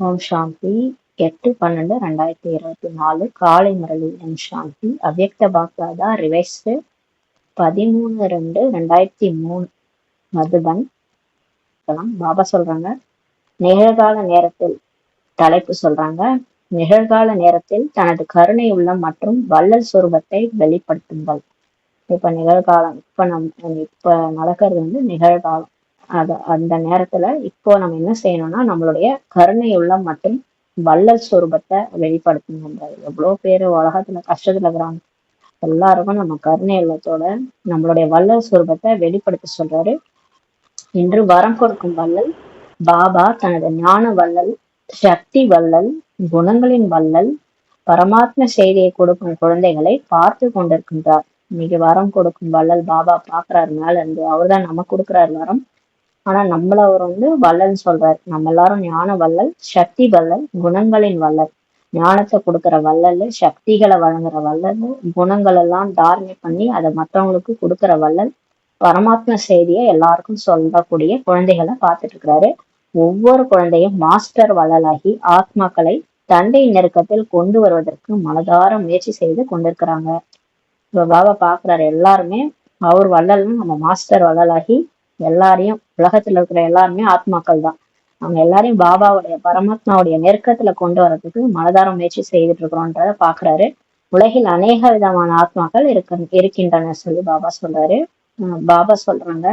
ஓம் சாந்தி. 8/12/2024 காலை முரளி. ஓம் சாந்தி. அவ்யக்த பாக்தாதா ரிவைஸ்டு 13/2/2003 மதுபன். பாபா சொல்றாங்க, நிகழ்கால நேரத்தில் தலைப்பு சொல்றாங்க, நிகழ்கால நேரத்தில் தனது கருணை உள்ளம் மற்றும் வள்ளல் சுரூபத்தை வெளிப்படுத்துங்கள். இப்ப நிகழ்காலம், இப்ப நடக்கிறது நிகழ்காலம். அந்த நேரத்துல இப்போ நம்ம என்ன செய்யணும்னா, நம்மளுடைய கருணை உள்ளம் மற்றும் வள்ளல் சுரூபத்தை வெளிப்படுத்தணும். எவ்வளவு பேரு உலகத்துல கஷ்டத்துல இருக்கிறாங்க, எல்லாருக்கும் நம்ம கருணை உள்ளத்தோட நம்மளுடைய வள்ளல் சுரூபத்தை வெளிப்படுத்த சொல்றாரு. இன்று வரம் கொடுக்கும் வள்ளல் பாபா தனது ஞான வள்ளல், சக்தி வள்ளல், குணங்களின் வள்ளல், பரமாத்ம செய்தியை கொடுக்கும் குழந்தைகளை பார்த்து கொண்டிருக்கின்றார். இன்னைக்கு வரம் கொடுக்கும் வள்ளல் பாபா பாக்குறாரு மேல இருந்து. அவர்தான் நமக்கு கொடுக்குறாரு வரம். ஆனா நம்மள அவர் வள்ளல் சொல்றாரு. நம்ம எல்லாரும் ஞான வள்ளல், சக்தி வள்ளல், குணங்களின் வள்ளல். ஞானத்தை கொடுக்கிற வள்ளல், சக்திகளை வழங்குற வள்ளல், குணங்கள் எல்லாம் தாரணை பண்ணி அதை மற்றவங்களுக்கு கொடுக்கிற வள்ளல், பரமாத்ம செய்தியை எல்லாருக்கும் சொல்லக்கூடிய குழந்தைகளை பார்த்துட்டு இருக்கிறாரு. ஒவ்வொரு குழந்தையும் மாஸ்டர் வள்ளலாகி ஆத்மாக்களை தந்தை நெருக்கத்தில் கொண்டு வருவதற்கு மனதார முயற்சி செய்து கொண்டிருக்கிறாங்க. இப்ப பாபா பாக்குறாரு, எல்லாருமே அவர் வள்ளல்னு நம்ம மாஸ்டர் வள்ளலாகி எல்லாரையும், உலகத்துல இருக்கிற எல்லாருமே ஆத்மாக்கள் தான். அவங்க எல்லாரையும் பாபாவுடைய பரமாத்மாவுடைய நெருக்கத்துல கொண்டு வர்றதுக்கு மனதார முயற்சி செய்துட்டு இருக்கிறோன்றத பாக்குறாரு. உலகில் அநேக விதமான ஆத்மாக்கள் இருக்கின்றன சொல்லி பாபா சொல்றாரு. பாபா சொல்றாங்க,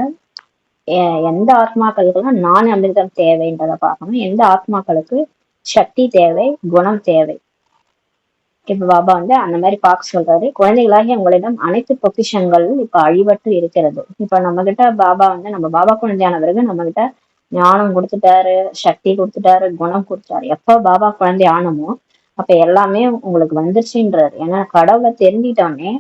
எந்த ஆத்மாக்களுக்கெல்லாம் நான் அமிர்தம் தேவைன்றத பார்க்கணும், எந்த ஆத்மாக்களுக்கு சக்தி தேவை, குணம் தேவை. இப்ப பாபா அந்த மாதிரி பார்க்க சொல்றாரு. குழந்தைகளாகி உங்களிடம் அனைத்து பொக்கிஷங்கள் இப்ப அழிவற்று இருக்கிறது. இப்ப நம்ம கிட்ட பாபா நம்ம பாபா குழந்தையானவருக்கு நம்ம கிட்ட ஞானம் கொடுத்துட்டாரு, சக்தி கொடுத்துட்டாரு, குணம் கொடுத்துட்டாரு. எப்ப பாபா குழந்தை ஆனமோ அப்ப எல்லாமே உங்களுக்கு வந்துருச்சுன்றாரு. ஏன்னா கடவுளை தெரிஞ்சிட்டோன்னே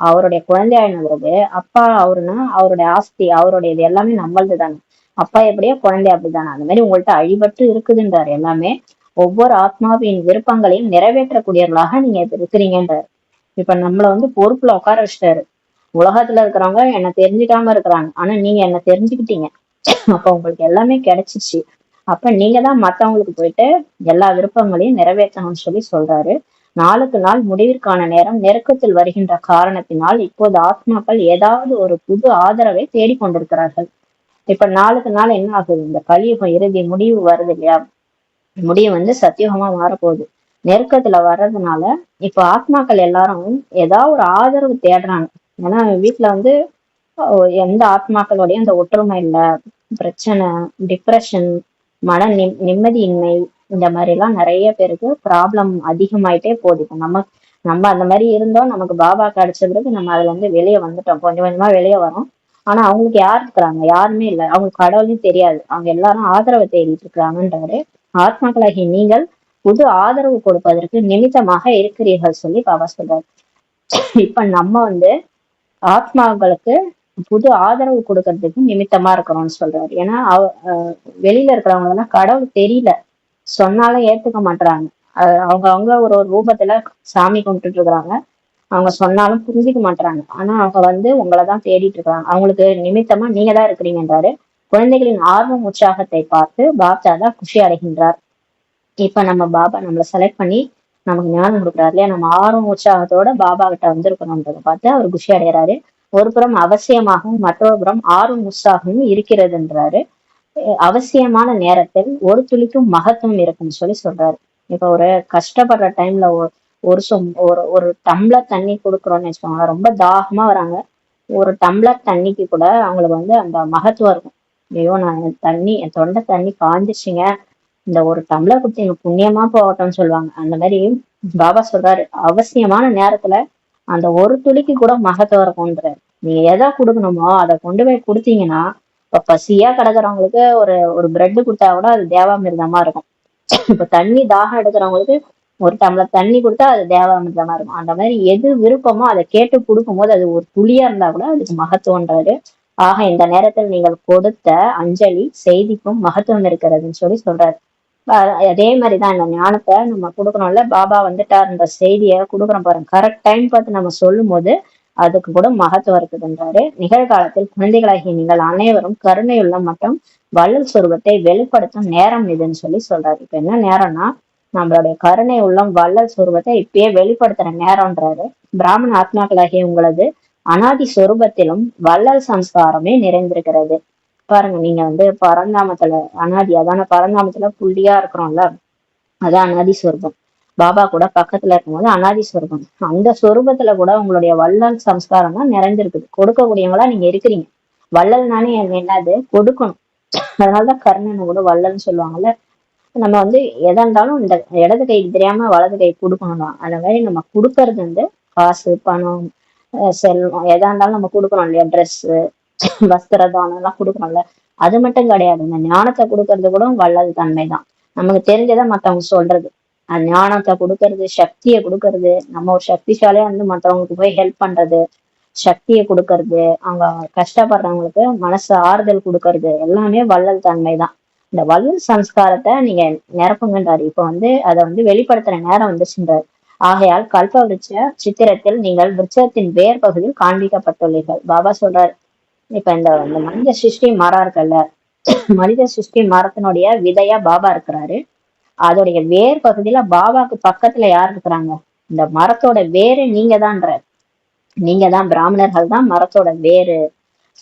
அவருடைய குழந்தையானவருக்கு அப்பா அவருன்னா அவருடைய ஆஸ்தி, அவருடைய இது எல்லாமே நம்மளது தானே. அப்பா எப்படியோ குழந்தை அப்படித்தானே. அந்த மாதிரி உங்கள்ட்ட அழிவற்று இருக்குதுன்றாரு. எல்லாமே ஒவ்வொரு ஆத்மாவின் விருப்பங்களையும் நிறைவேற்றக்கூடியவர்களாக நீங்க இருக்கிறீங்கன்றாரு. இப்ப நம்மள பொறுப்புல உட்கார வச்சிட்டாரு. உலகத்துல இருக்கிறவங்க என்ன தெரிஞ்சுக்காம இருக்கிறாங்க, ஆனா நீங்க என்ன தெரிஞ்சுக்கிட்டீங்க. அப்ப உங்களுக்கு எல்லாமே கிடைச்சிச்சு. அப்ப நீங்க தான் மத்தவங்களுக்கு போயிட்டு எல்லா விருப்பங்களையும் நிறைவேற்றணும்னு சொல்லி சொல்றாரு. நாளுக்கு நாள் முடிவிற்கான நேரம் நெருக்கத்தில் வருகின்ற காரணத்தினால் இப்போது ஆத்மாக்கள் ஏதாவது ஒரு புது ஆதரவை தேடிக்கொண்டிருக்கிறார்கள். இப்ப நாளுக்கு நாள் என்ன ஆகுது, இந்த கலியுகம் இறுதி முடிவு வருது இல்லையா, முடிவு சத்தியுகமா மாறப்போகுது. நெருக்கத்துல வர்றதுனால இப்ப ஆத்மாக்கள் எல்லாரும் ஏதாவது ஒரு ஆதரவு தேடுறாங்க. ஏன்னா வீட்டுல எந்த ஆத்மாக்களோடையும் அந்த ஒற்றுமை இல்ல, பிரச்சனை, டிப்ரெஷன், மன நிம்மதியின்மை, இந்த மாதிரி எல்லாம் நிறைய பேருக்கு ப்ராப்ளம் அதிகமாயிட்டே போகுது. இப்ப நம்ம அந்த மாதிரி இருந்தோம், நமக்கு பாபா கிடைச்ச பிறகு நம்ம அதுல வெளியே வந்துட்டோம், கொஞ்சம் கொஞ்சமா வெளியே வரோம். ஆனா அவங்களுக்கு யார் இருக்கிறாங்க, யாருமே இல்லை. அவங்க கடவுளையும் தெரியாது, அவங்க எல்லாரும் ஆதரவை தேடிட்டு இருக்கிறாங்கன்றாரு. ஆத்மாக்களாகி நீங்கள் புது ஆதரவு கொடுப்பதற்கு நிமித்தமாக இருக்கிறீர்கள் சொல்லி பாபா சொல்றாரு. இப்ப நம்ம ஆத்மாக்களுக்கு புது ஆதரவு கொடுக்கறதுக்கு நிமித்தமா இருக்கிறோம்னு சொல்றாரு. ஏன்னா வெளியில இருக்கிறவங்க எல்லாம் கடவுள் தெரியல, சொன்னாலும் ஏத்துக்க மாட்டாங்க. அவங்க ஒரு ரூபத்துல சாமி கும்பிட்டுட்டு இருக்கிறாங்க, அவங்க சொன்னாலும் புரிஞ்சுக்க மாட்டாங்க. ஆனா அவங்க உங்களைதான் தேடிட்டு இருக்காங்க. அவங்களுக்கு நிமித்தமா நீங்க தான் இருக்கிறீங்கன்றாரு. குழந்தைகளின் ஆர்வம் உற்சாகத்தை பார்த்து பாப்தாதா குஷி அடைகின்றார். இப்ப நம்ம பாபா நம்மளை செலக்ட் பண்ணி நமக்கு ஞானம் கொடுக்குறாரு இல்லையா, நம்ம ஆர்வம் உற்சாகத்தோட பாபா கிட்ட வந்திருக்கணும்ன்றதை பார்த்து அவர் குஷி அடைகிறாரு. ஒரு புறம் அவசியமாகவும் மற்றொரு புறம் ஆர்வம் உற்சாகமும் இருக்கிறதுன்றாரு. அவசியமான நேரத்தில் ஒரு துளிக்கும் மகத்துவம் இருக்குன்னு சொல்லி சொல்றாரு. இப்ப ஒரு கஷ்டப்படுற டைம்ல ஒரு டம்ளர் தண்ணி கொடுக்குறோம்னு வச்சுக்கோங்களேன், ரொம்ப தாகமா வராங்க, ஒரு டம்ளர் தண்ணிக்கு கூட அவங்களுக்கு அந்த மகத்துவம் இருக்கும். ஐயோ நான் என் தொண்டை தண்ணி காஞ்சிச்சுங்க, இந்த ஒரு டம்ளர் கொடுத்து எனக்கு புண்ணியமா போகட்டும்னு சொல்லுவாங்க. அந்த மாதிரி பாபா சொல்றாரு, அவசியமான நேரத்துல அந்த ஒரு துளிக்கு கூட மகத்துவம் இருக்கும்ன்றாரு. நீங்க எதை கொடுக்கணுமோ அதை கொண்டு போய் கொடுத்தீங்கன்னா, இப்ப பசியா கிடக்குறவங்களுக்கு ஒரு பிரெட் கொடுத்தா கூட அது தேவாமிர்தமா இருக்கும். இப்ப தண்ணி தாகம் எடுக்கிறவங்களுக்கு ஒரு டம்ளர் தண்ணி கொடுத்தா அது தேவாமிர்தமா இருக்கும். அந்த மாதிரி எது விருப்பமோ அதை கேட்டு கொடுக்கும் போது அது ஒரு துளியா இருந்தா கூட அதுக்கு மகத்துவம்ன்றாரு. ஆக இந்த நேரத்தில் நீங்கள் கொடுத்த அஞ்சலி செய்திக்கும் மகத்துவம் இருக்கிறதுன்னு சொல்லி சொல்றாரு. அதே மாதிரிதான் இந்த ஞானத்தை நம்ம கொடுக்கணும்ல, பாபா வந்துட்டாருன்ற செய்தியை கொடுக்குறோம் பாருங்க. கரெக்ட் டைம் பார்த்து நம்ம சொல்லும் போது அதுக்கு கூட மகத்துவம் இருக்குதுன்றாரு. நிகழ்காலத்தில் குழந்தைகளாகிய நீங்கள் அனைவரும் கருணையுள்ள மற்றும் வள்ளல் சுரூபத்தை வெளிப்படுத்தும் நேரம் இதுன்னு சொல்றாரு. இப்ப என்ன நேரம்னா, நம்மளுடைய கருணை உள்ளம் வள்ளல் சுரூபத்தை இப்பயே வெளிப்படுத்துற நேரம்ன்றாரு. பிராமண ஆத்மாக்களாகிய உங்களது அனாதி சொரூபத்திலும் வள்ளல் சம்ஸ்காரமே நிறைந்திருக்கிறது. பாருங்க, நீங்க பரந்தாமத்துல அனாதி, அதான பரந்தாமத்துல புள்ளியா இருக்கிறோம்ல, அதான் அனாதி சொரூபம். பாபா கூட பக்கத்துல இருக்கும்போது அனாதி சொரூபம். அந்த சொரூபத்துல கூட உங்களுடைய வள்ளல் சம்ஸ்காரம் தான் நிறைஞ்சிருக்குது. கொடுக்கக்கூடியவங்களா நீங்க இருக்கிறீங்க. வள்ளல்னாலே என்னது? கொடுக்கணும். அதனாலதான் கர்ணன் கூட வள்ளல்னு சொல்லுவாங்கல்ல. நம்ம எதா இருந்தாலும் இந்த இடது கைக்கு தெரியாம வலது கை கொடுக்கணும் தான். அந்த மாதிரி நம்ம கொடுக்கறது காசு, பணம், செல்வம், எதா இருந்தாலும் நம்ம கொடுக்கணும் இல்லையா? ட்ரெஸ், வஸ்திர தானம் எல்லாம் கொடுக்கணும்ல. அது மட்டும் கிடையாது, இந்த ஞானத்தை கொடுக்கறது கூட வள்ளல் தன்மை தான். நமக்கு தெரிஞ்சதை மத்தவங்க சொல்றது, அந்த ஞானத்தை கொடுக்கறது, சக்தியை கொடுக்கறது, நம்ம ஒரு சக்திசாலியா மத்தவங்களுக்கு போய் ஹெல்ப் பண்றது, சக்தியை கொடுக்கறது, அவங்க கஷ்டப்படுறவங்களுக்கு மனசு ஆறுதல் கொடுக்கறது, எல்லாமே வள்ளல் தன்மை தான். இந்த வள்ளல் சம்ஸ்காரத்தை நீங்க நிரப்புங்கன்றாரு. இப்ப அதை வெளிப்படுத்துற நேரம் வந்துச்சுன்றாரு. ஆகையால் கல்ப விருட்ச சித்திரத்தில் நீங்கள் விருட்சத்தின் வேர் பகுதியில் காண்பிக்கப்பட்டுள்ளீர்கள். பாபா சொல்றாரு, இப்ப இந்த மனித சிருஷ்டி மரம் இருக்குல்ல, மனித சிருஷ்டி மரத்தினுடைய விதையா பாபா இருக்கிறாரு. அதோடைய வேர் பகுதியில பாபாக்கு பக்கத்துல யார் இருக்கிறாங்க? இந்த மரத்தோட வேறு நீங்க தான்ற. நீங்க தான், பிராமணர்கள் தான் மரத்தோட வேறு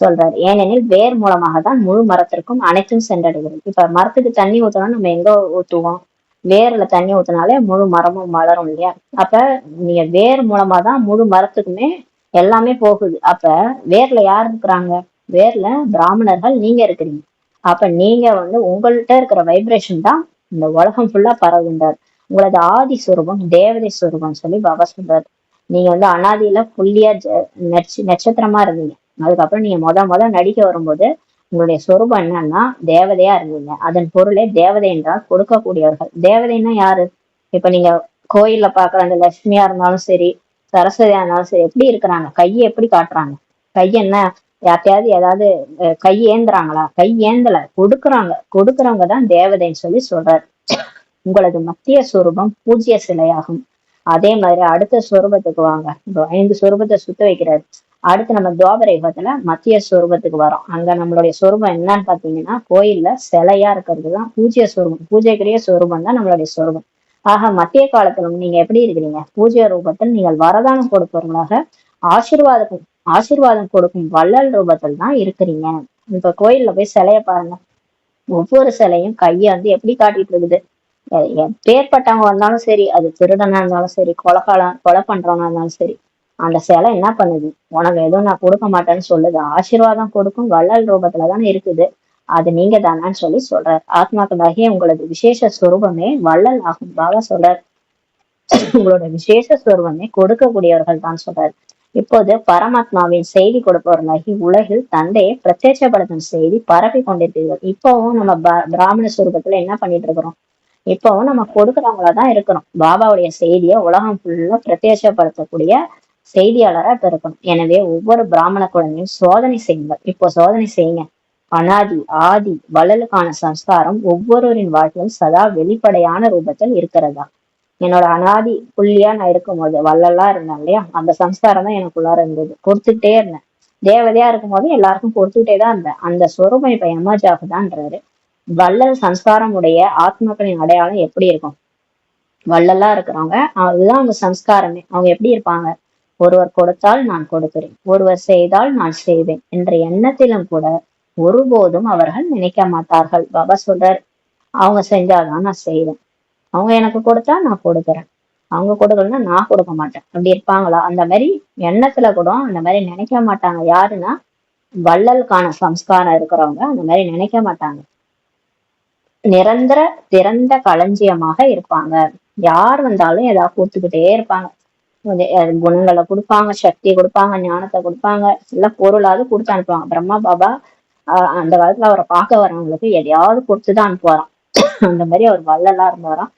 சொல்றாரு. ஏனெனில் வேர் மூலமாக தான் முழு மரத்திற்கும் அனைத்தும் சென்றடைகிறது. இப்ப மரத்துக்கு தண்ணி ஊத்தணும், நம்ம எங்க ஊத்துவோம்? வேர்ல தண்ணி ஊத்தினாலே முழு மரமும் மலரும் இல்லையா? அப்ப நீங்க வேர் மூலமா தான் முழு மரத்துக்குமே எல்லாமே போகுது. அப்ப வேர்ல யார் இருக்கிறாங்க? வேர்ல பிராமணர்கள் நீங்க இருக்கிறீங்க. அப்ப நீங்க உங்கள்கிட்ட இருக்கிற வைப்ரேஷன் தான் இந்த உலகம் ஃபுல்லா பரவுகின்றார். உங்களது ஆதி சுரூபம் தேவதை சுரூபம் சொல்லி பாபா சொல்றாரு. நீங்க அனாதியில புள்ளியா நட்சத்திரமா இருந்தீங்க. அதுக்கப்புறம் நீங்க முத நடிக்க வரும்போது உங்களுடைய சொரூபம் என்னன்னா தேவதையா இருந்தீங்க. அதன் பொருளே தேவதை என்றால் கொடுக்கக்கூடியவர்கள். தேவதைன்னா யாரு? இப்ப நீங்க கோயில்ல பாக்குற அந்த லட்சுமியா இருந்தாலும் சரி, சரஸ்வதியா இருந்தாலும் சரி, எப்படி இருக்கிறாங்க? கையை எப்படி காட்டுறாங்க? கை என்ன யார்ட்டையாவது ஏதாவது கை ஏந்துறாங்களா? கை ஏந்தல, கொடுக்குறாங்க. கொடுக்குறவங்க தான் தேவதைன்னு சொல்றாரு. உங்களது மத்திய சொரூபம் பூஜ்ய சிலையாகும். அதே மாதிரி அடுத்த சொரூபத்துக்கு வாங்க. 5 சொரூபத்தை சுத்த வைக்கிறாரு. அடுத்து நம்ம துவாபர யுகத்துல மத்திய சொரூபத்துக்கு வரோம். அங்க நம்மளுடைய சொரூபம் என்னன்னு பாத்தீங்கன்னா, கோயில்ல சிலையா இருக்கிறது தான் பூஜ்ய சொரூபம். பூஜைக்குரிய சொரூபம் தான் நம்மளுடைய சொரூபம். ஆக மத்திய காலத்துல நீங்க எப்படி இருக்கிறீங்க? பூஜ்ய ரூபத்தில் நீங்கள் வரதானம் கொடுப்பவர்களாக ஆசீர்வாதம் கொடுக்கும் வள்ளல் ரூபத்தில் தான் இருக்கிறீங்க. இப்ப கோயில்ல போய் சிலைய பாருங்க. ஒவ்வொரு சிலையும் கைய எப்படி காட்டிட்டு இருக்குது. பேர்பட்டவங்க வந்தாலும் சரி, அது திருடனா இருந்தாலும் சரி, கொலை பண்றவனா இருந்தாலும் சரி, அந்த சிலை என்ன பண்ணுது? உனக்கு எதுவும் நான் கொடுக்க மாட்டேன்னு சொல்லுது. ஆசீர்வாதம் கொடுக்கும் வள்ளல் ரூபத்துலதானே இருக்குது. அது நீங்க தானான்னு சொல்றாரு. ஆத்மாக்களாகிய உங்களது விசேஷ சொரூபமே வள்ளல் ஆகும். பாபா சொல்றாரு, உங்களோட விசேஷ சொரூபமே கொடுக்கக்கூடியவர்கள் தான் சொல்றாரு. இப்போது பரமாத்மாவின் செய்தி கொடுப்பவர்களாகி உலகில் தந்தையை பிரத்யட்சப்படுத்தும் செய்தி பரப்பி கொண்டிருக்கிறீர்கள். இப்பவும் நம்ம பிராமண சுரூபத்துல என்ன பண்ணிட்டு இருக்கிறோம்? இப்பவும் நம்ம கொடுக்குறவங்களதான் இருக்கிறோம். பாபாவுடைய செய்தியை உலகம் ஃபுல்லா பிரத்யட்சப்படுத்தக்கூடிய செய்தியாளரா இப்ப இருக்கணும். எனவே ஒவ்வொரு பிராமண குழந்தையும் சோதனை செய்யுங்கள். இப்போ சோதனை செய்யுங்க. அனாதி ஆதி வள்ளலுக்கான சம்ஸ்காரம் ஒவ்வொருவரின் வாழ்க்கையும் சதா வெளிப்படையான ரூபத்தில் இருக்கிறதா? என்னோட அனாதி புள்ளியா நான் இருக்கும்போது வள்ளலா இருந்தேன் இல்லையா, அந்த சம்ஸ்காரம் தான் எனக்குள்ளார இருந்தது. கொடுத்துட்டே இருந்தேன். தேவதையா இருக்கும் போது எல்லாருக்கும் கொடுத்துட்டே தான் இருந்தேன். அந்த சொரூபம் இப்ப எமர்ஜ் ஆகுதான்றாரு. வள்ளல் சம்ஸ்காரம் உடைய ஆத்மாக்களின் அடையாளம் எப்படி இருக்கும்? வள்ளலா இருக்கிறவங்க, அதுதான் அவங்க சம்ஸ்காரமே. அவங்க எப்படி இருப்பாங்க? ஒருவர் கொடுத்தால் நான் கொடுக்கிறேன், ஒருவர் செய்தால் நான் செய்வேன் என்ற எண்ணத்திலும் கூட ஒருபோதும் அவர்கள் நினைக்க மாட்டார்கள். பாபா சொல்றாரு, அவங்க செஞ்சாதான் நான் செய்வேன், அவங்க எனக்கு கொடுத்தா நான் கொடுக்குறேன், அவங்க கொடுக்கலன்னா நான் கொடுக்க மாட்டேன், அப்படி இருப்பாங்களா? அந்த மாதிரி எண்ணத்துல கூட அந்த மாதிரி நினைக்க மாட்டாங்க. யாருன்னா வள்ளலுக்கான சம்ஸ்காரம் இருக்கிறவங்க அந்த மாதிரி நினைக்க மாட்டாங்க. நிரந்தர திறந்த களஞ்சியமாக இருப்பாங்க. யார் வந்தாலும் ஏதாவது கொடுத்துக்கிட்டே இருப்பாங்க. குணங்களை கொடுப்பாங்க, சக்தியை கொடுப்பாங்க, ஞானத்தை கொடுப்பாங்க, எல்லாம் பொருளாவது கொடுத்து அனுப்புவாங்க. பிரம்மா பாபா அந்த காலத்துல அவரை பார்க்க வரவங்களுக்கு எதையாவது கொடுத்துதான் அனுப்புவாராம். அந்த மாதிரி அவர் வள்ளலா இருந்தவராம்.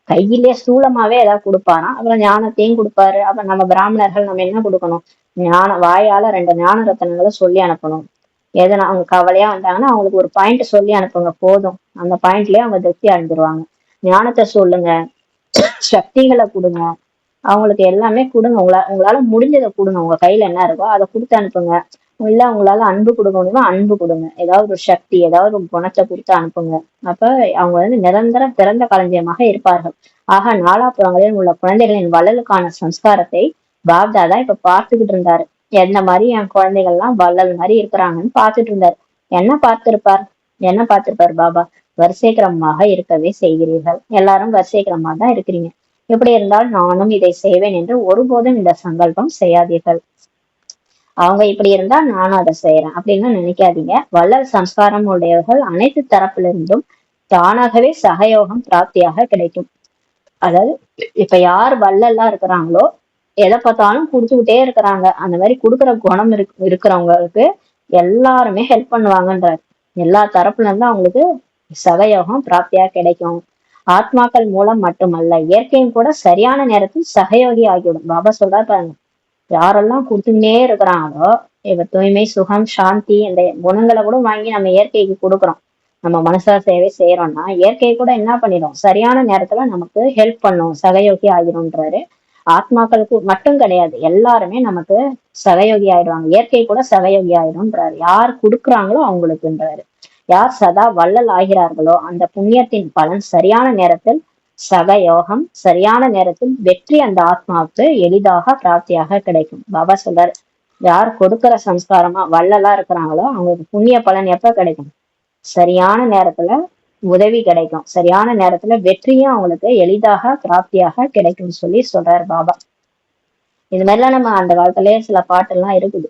கையிலேயே ஸ்தூலமாவே ஏதாவது கொடுப்பாராம். அப்புறம் ஞானத்தையும் கொடுப்பாரு. அப்புறம் நம்ம பிராமணர்கள் நம்ம என்ன கொடுக்கணும்? வாயால 2 ஞான ரத்தனங்களை சொல்லி அனுப்பணும். எதனா அவங்க கவலையா வந்தாங்கன்னா அவங்களுக்கு ஒரு பாயிண்ட் சொல்லி அனுப்புங்க, போதும். அந்த பாயிண்ட்லயே அவங்க திருப்தி அடைஞ்சிருவாங்க. ஞானத்தை சொல்லுங்க, சக்திகளை கொடுங்க, அவங்களுக்கு எல்லாமே கொடுங்க. உங்களால முடிஞ்சதை கொடுங்க. உங்க கையில என்ன இருக்கோ அதை கொடுத்து அனுப்புங்க. இல்ல உங்களால அன்பு கொடுக்க முடியுமா அன்பு கொடுங்க. ஏதாவது ஒரு சக்தி, ஏதாவது ஒரு குணத்தை கொடுத்து அனுப்புங்க. அப்ப அவங்க நிரந்தரம் பிறந்த களஞ்சியமாக இருப்பார்கள். ஆக நாலாபுறங்களில் உள்ள குழந்தைகளின் வள்ளலுக்கான சம்ஸ்காரத்தை பாப்தாதா இப்ப பார்த்துக்கிட்டு இருந்தாரு. எந்த மாதிரி என் குழந்தைகள் எல்லாம் வள்ளல் மாதிரி இருக்கிறாங்கன்னு பார்த்துட்டு இருந்தாரு. என்ன பார்த்திருப்பார்? என்ன பார்த்திருப்பார் பாபா? வரிசை கிரமமாக இருக்கவே செய்கிறீர்கள். எல்லாரும் வரிசை கிரமமா தான் இருக்கிறீங்க. எப்படி இருந்தால் நானும் இதை செய்வேன் என்று ஒருபோதும் இந்த சங்கல்பம் செய்யாதீர்கள். அவங்க இப்படி இருந்தா நானும் அதை செய்யறேன் அப்படின்னு நினைக்காதீங்க. வள்ளல் சம்ஸ்காரம் உடையவர்கள் அனைத்து தரப்பிலிருந்தும் தானாகவே சகயோகம் பிராப்தியாக கிடைக்கும். அதாவது இப்ப யார் வள்ளல்லாம் இருக்கிறாங்களோ எதை பார்த்தாலும் கொடுத்துக்கிட்டே இருக்கிறாங்க. அந்த மாதிரி கொடுக்குற குணம் இருக்கிறவங்களுக்கு எல்லாருமே ஹெல்ப் பண்ணுவாங்கன்றார். எல்லா தரப்புல இருந்து அவங்களுக்கு சகயோகம் பிராப்தியா கிடைக்கும். ஆத்மாக்கள் மூலம் மட்டுமல்ல, இயற்கையும் கூட சரியான நேரத்தில் சகயோகி ஆகிவிடும். பாபா சொல்றாரு பாருங்க, யாரெல்லாம் கொடுத்துக்கிட்டே இருக்கிறாங்களோ இப்ப தூய்மை, சுகம், சாந்தி இந்த குணங்களை கூட வாங்கி நம்ம இயற்கைக்கு கொடுக்குறோம். நம்ம மனசா சேவை செய்யறோம்னா இயற்கை கூட என்ன பண்ணிடும், சரியான நேரத்துல நமக்கு ஹெல்ப் பண்ணும், சகயோகி ஆகிடும்ன்றாரு. ஆத்மாக்களுக்கு மட்டும் கிடையாது, எல்லாருமே நமக்கு சகயோகி ஆயிடுவாங்க. இயற்கை கூட சகயோகி ஆயிடும்ன்றாரு. யார் கொடுக்குறாங்களோ அவங்களுக்குன்றாரு. யார் சதா வள்ளல் ஆகிறார்களோ அந்த புண்ணியத்தின் பலன் சரியான நேரத்தில் சகயோகம், சரியான நேரத்தில் வெற்றி அந்த ஆத்மாவுக்கு எளிதாக பிராப்தியாக கிடைக்கும். பாபா சொல்றாரு, யார் கொடுக்கிற சம்ஸ்காரமா வள்ளலா இருக்கிறாங்களோ அவங்களுக்கு புண்ணிய பலன் எப்ப கிடைக்கும்? சரியான நேரத்துல உதவி கிடைக்கும், சரியான நேரத்துல வெற்றியும் அவங்களுக்கு எளிதாக பிராப்தியாக கிடைக்கும்னு சொல்லி சொல்றாரு பாபா. இது மாதிரிலாம் நம்ம அந்த காலத்திலேயே சில பாட்டெல்லாம் இருக்குது.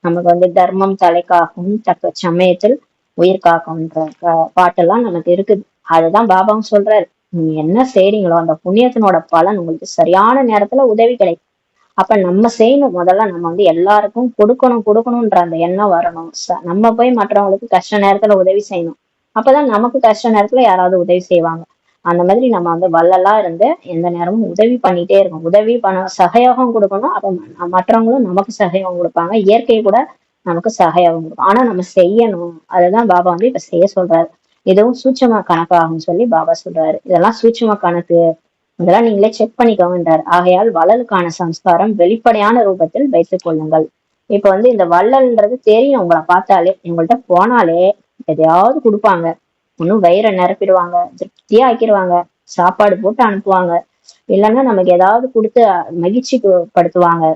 நமக்கு தர்மம் தலை காக்கும், தக்க சமயத்தில் உயிர் காக்கும்ன்ற பாட்டெல்லாம் நமக்கு இருக்குது. அதுதான் பாபாவும் சொல்றாரு, நீங்க என்ன செய்றீங்களோ அந்த புண்ணியத்தினோட பலன் உங்களுக்கு சரியான நேரத்துல உதவி கிடைக்கும். அப்ப நம்ம செய்யணும். முதல்ல நம்ம எல்லாருக்கும் கொடுக்கணும்ன்ற அந்த எண்ணம் வரணும். நம்ம போய் மற்றவங்களுக்கு கஷ்ட நேரத்துல உதவி செய்யணும். அப்பதான் நமக்கு கஷ்ட நேரத்துல யாராவது உதவி செய்வாங்க. அந்த மாதிரி நம்ம வள்ளலா இருந்து எந்த நேரமும் உதவி பண்ணிட்டே இருக்கணும். உதவி பண்ண சகயோகம் கொடுக்கணும். அப்ப மற்றவங்களும் நமக்கு சகயோகம் கொடுப்பாங்க. இயற்கை கூட நமக்கு சகயோகம் கொடுக்கும். ஆனா நம்ம செய்யணும். அதுதான் பாபா இப்ப செய்ய சொல்றாரு. இதுவும் சூட்சம கணக்காகும் சொல்லி பாபா சொல்றாரு. இதெல்லாம் சூட்சம கணக்கு, இதெல்லாம் நீங்களே செக் பண்ணிக்கோங்கன்றார். ஆகையால் வள்ளலுக்கான சம்ஸ்காரம் வெளிப்படையான ரூபத்தில் வைத்துக் கொள்ளுங்கள். இப்ப இந்த வள்ளல்ன்றது தெரியும். உங்களை பார்த்தாலே, உங்கள்கிட்ட போனாலே எதையாவது கொடுப்பாங்க. ஒன்னும் வயிறை நிரப்பிடுவாங்க, திருப்தியா ஆக்கிடுவாங்க, சாப்பாடு போட்டு அனுப்புவாங்க. இல்லைன்னா நமக்கு ஏதாவது கொடுத்து மகிழ்ச்சி படுத்துவாங்க.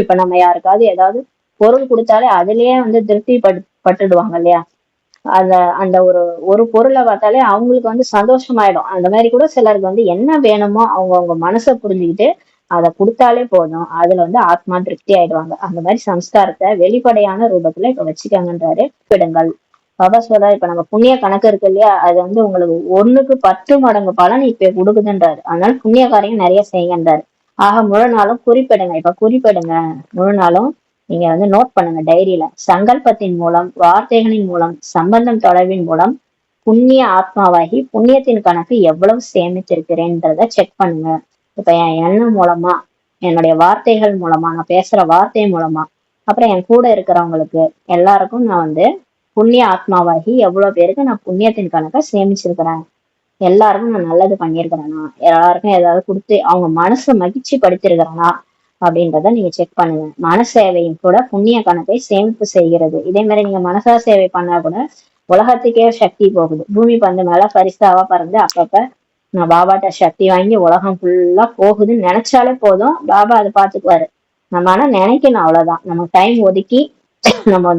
இப்ப நம்ம யாருக்காவது ஏதாவது பொருள் கொடுத்தாலே அதுலயே திருப்தி பட்டுடுவாங்க இல்லையா? அந்த அந்த ஒரு பொருளை பார்த்தாலே அவங்களுக்கு சந்தோஷமாயிடும். அந்த மாதிரி கூட சிலருக்கு என்ன வேணுமோ அவங்க மனசை புரிஞ்சுக்கிட்டு அதை கொடுத்தாலே போதும். அதுல ஆத்மா திருப்தி ஆயிடுவாங்க. அந்த மாதிரி சம்ஸ்காரத்தை வெளிப்படையான ரூபத்துல இப்ப வச்சுக்கோங்கன்றாரு. விடுங்கள். பாபா சொல்றாரு, இப்ப நம்ம புண்ணிய கணக்கு இருக்கு இல்லையா, அது உங்களுக்கு 1க்கு 10 மடங்கு பலன் இப்ப கொடுக்குதுன்றாரு. அதனால புண்ணிய காரியம் நிறைய செய்யுங்கன்றாரு. ஆக முழு நாளும் குறிப்பிடுங்க. இப்ப குறிப்பிடுங்க, முழு நாளும் நீங்க நோட் பண்ணுங்க டைரியில. சங்கல்பத்தின் மூலம், வார்த்தைகளின் மூலம், சம்பந்தம் தொடர்பின் மூலம் புண்ணிய ஆத்மாவாகி புண்ணியத்தின் கணக்கு எவ்வளவு சேமித்திருக்கிறேன்றத செக் பண்ணுங்க. இப்ப என் எண்ணம் மூலமா, என்னுடைய வார்த்தைகள் மூலமா, நான் பேசுற வார்த்தை மூலமா, அப்புறம் என் கூட இருக்கிறவங்களுக்கு எல்லாருக்கும் நான் புண்ணிய ஆத்மாவாகி எவ்வளவு பேருக்கு நான் புண்ணியத்தின் கணக்கை சேமிச்சிருக்கிறேன். எல்லாருக்கும் நான் நல்லது பண்ணியிருக்கிறேனா, எல்லாருக்கும் ஏதாவது கொடுத்து அவங்க மனசை மகிழ்ச்சி படுத்திருக்கிறேனா அப்படின்றத நீங்க செக் பண்ணுங்க. மன சேவையும் கூட புண்ணிய கணக்கை சேமிப்பு செய்கிறது. இதே மாதிரி நீங்க மனசா சேவை பண்ணா கூட உலகத்துக்கே சக்தி போகுது. பூமி பந்து மேல பரிசாவா பறந்து அப்பப்ப நான் பாபாட்ட சக்தி வாங்கி உலகம் ஃபுல்லா போகுதுன்னு நினைச்சாலே போதும், பாபா அதை பாத்துக்குவாரு. நம்ம ஆனா நினைக்கணும், அவ்வளவுதான். நம்ம டைம் ஒதுக்கி நம்ம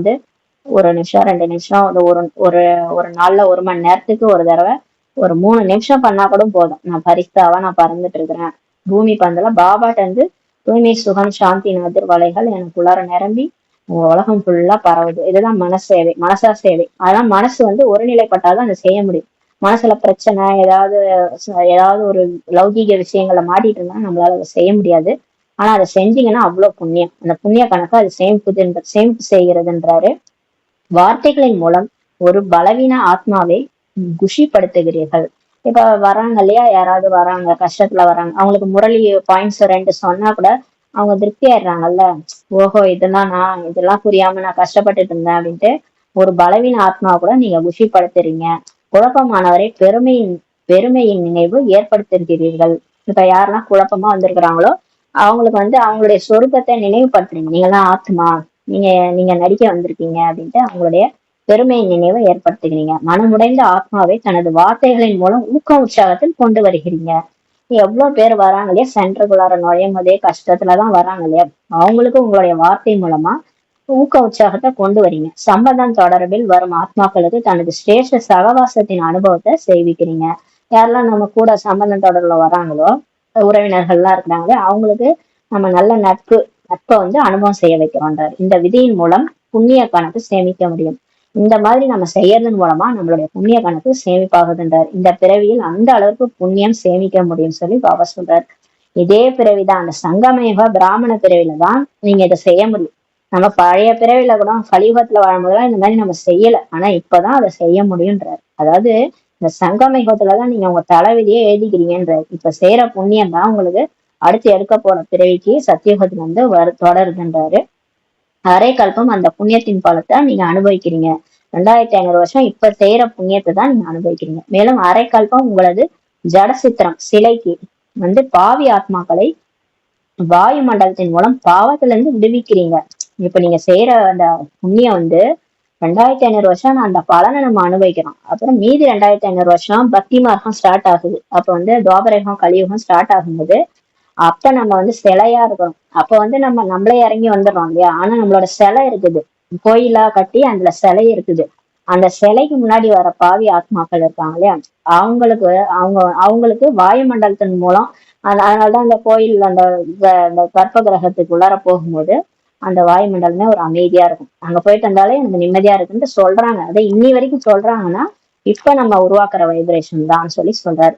1 நிமிஷம் 2 நிமிஷம் ஒரு ஒரு ஒரு நாள்ல 1 மணி நேரத்துக்கு ஒரு தடவை ஒரு 3 நிமிஷம் பண்ணா கூட போதும். நான் பரிசாவா நான் பறந்துட்டு இருக்கிறேன். பூமி பந்துல பாபாட்ட தூய்மை, சுகம், சாந்தி அதிர்வலைகள் எனக்குள்ளார நிரம்பி உலகம் ஃபுல்லா பரவுது. இதுதான் மனசேவை, மனசா சேவை. அதெல்லாம் மனசு ஒருநிலைப்பட்டாதான் அதை செய்ய முடியும். மனசுல பிரச்சனை, ஏதாவது ஒரு லௌகீக விஷயங்களை மாட்டிட்டு இருந்தா நம்மளால அதை செய்ய முடியாது. ஆனா அதை செஞ்சீங்கன்னா அவ்வளவு புண்ணியம். அந்த புண்ணிய கணக்கு அது சேமிப்பு செய்கிறதுன்றாரு. வார்த்தைகளின் மூலம் ஒரு பலவீன ஆத்மாவை குஷிப்படுத்துகிறீர்கள். இப்ப வராங்க இல்லையா, யாராவது வராங்க, கஷ்டத்துல வராங்க, அவங்களுக்கு முரளி பாயிண்ட்ஸ் 2 சொன்னா கூட அவங்க திருப்தி ஆயிடுறாங்கல்ல. ஓஹோ, இதெல்லாம் புரியாம நான் கஷ்டப்பட்டுட்டு இருந்தேன் அப்படின்ட்டு ஒரு பலவீன ஆத்மாவை கூட நீங்க குஷிப்படுத்துறீங்க. குழப்பமானவரை பெருமையின் நினைவு ஏற்படுத்துகிறீர்கள். இப்ப யாரெல்லாம் குழப்பமா வந்திருக்கிறாங்களோ அவங்களுக்கு வந்து அவங்களுடைய சொரூபத்தை நினைவுபடுத்துறீங்க. நீங்கெல்லாம் ஆத்மா, நீங்க நீங்க நடிக்க வந்திருக்கீங்க அப்படின்ட்டு அவங்களுடைய பெருமை நினைவை ஏற்படுத்துகிறீங்க. மனமுடைந்த ஆத்மாவை தனது வார்த்தைகளின் மூலம் ஊக்க உற்சாகத்தில் கொண்டு வருகிறீங்க. எவ்வளவு பேர் வராங்க இல்லையா, சென்டருக்குள்ளார நுழையும் போதே கஷ்டத்துலதான் வராங்க இல்லையா, அவங்களுக்கு உங்களுடைய வார்த்தை மூலமா ஊக்க உற்சாகத்தை கொண்டு வரீங்க. சம்பந்தம் தொடர்பில் வரும் ஆத்மாக்களுக்கு தனது சிரேஷ்ட சகவாசத்தின் அனுபவத்தை செய்விக்கிறீங்க. யாரெல்லாம் நம்ம கூட சம்பந்தம் தொடர்புல வராங்களோ, உறவினர்கள்லாம் இருக்கிறாங்களே, அவங்களுக்கு நம்ம நல்ல நட்பை வந்து அனுபவம் செய்ய வைக்கிறோன்றாரு. இந்த விதியின் மூலம் புண்ணிய கணக்கு சேமிக்க முடியும். இந்த மாதிரி நம்ம செய்யறதன் மூலமா நம்மளுடைய புண்ணிய கணக்கு சேமிப்பாகுதுன்றார். இந்த பிறவியில் அந்த அளவுக்கு புண்ணியம் சேமிக்க முடியும் சொல்லி பாபா சொல்றாரு. இதே பிறவிதான், அந்த சங்கமயுக பிராமண பிறவில தான் நீங்க இதை செய்ய முடியும். நம்ம பழைய பிறவில கூட கலியுகத்துல வாழும்போதெல்லாம் இந்த மாதிரி நம்ம செய்யல, ஆனா இப்பதான் அதை செய்ய முடியுன்றாரு. அதாவது இந்த சங்கமயுகத்துலதான் நீங்க உங்க தலைவிதியே எழுதிக்கிறீங்கன்றாரு. இப்ப செய்யற புண்ணியம் தான் உங்களுக்கு அடுத்து எடுக்க போற பிறவிக்கு சத்தியுகத்துல வந்து தொடருதுன்றாரு. அரை கல்பம் அந்த புண்ணியத்தின் பலத்தை நீங்க அனுபவிக்கிறீங்க. 2500 வருஷம் இப்ப செய்யற புண்ணியத்தை தான் நீங்க அனுபவிக்கிறீங்க. மேலும் அரை கல்பம் உங்களது ஜட சித்திரம் சிலைக்கு வந்து பாவி ஆத்மாக்களை வாயு மண்டலத்தின் மூலம் பாவத்துல இருந்து விடுவிக்கிறீங்க. இப்ப நீங்க செய்யற அந்த புண்ணியம் வந்து 2500 வருஷம் அந்த பலனை நம்ம அனுபவிக்கிறோம். அப்புறம் மீதி 2500 வருஷம் பக்தி மார்க்கம் ஸ்டார்ட் ஆகுது. அப்ப வந்து துவாபரயுகம் கலியுகம் ஸ்டார்ட் ஆகும்போது அப்ப நம்ம வந்து சிலையா இருக்கிறோம். அப்ப வந்து நம்ம நம்மளே இறங்கி வந்துடுறோம் இல்லையா, ஆனா நம்மளோட சிலை இருக்குது, கோயிலா கட்டி அதுல சிலை இருக்குது. அந்த சிலைக்கு முன்னாடி வர பாவி ஆத்மாக்கள் இருக்காங்க இல்லையா, அவங்களுக்கு அவங்களுக்கு வாயுமண்டலத்தின் மூலம் அதனாலதான் அந்த கோயில் அந்த கற்ப கிரகத்துக்கு உள்ளார போகும்போது அந்த வாயுமண்டலமே ஒரு அமைதியா இருக்கும். அங்க போயிட்டு வந்தாலே எனக்கு நிம்மதியா இருக்குன்னு சொல்றாங்க. அதை இன்னி வரைக்கும் சொல்றாங்கன்னா இப்ப நம்ம உருவாக்குற வைப்ரேஷன் தான் சொல்லி சொல்றாரு.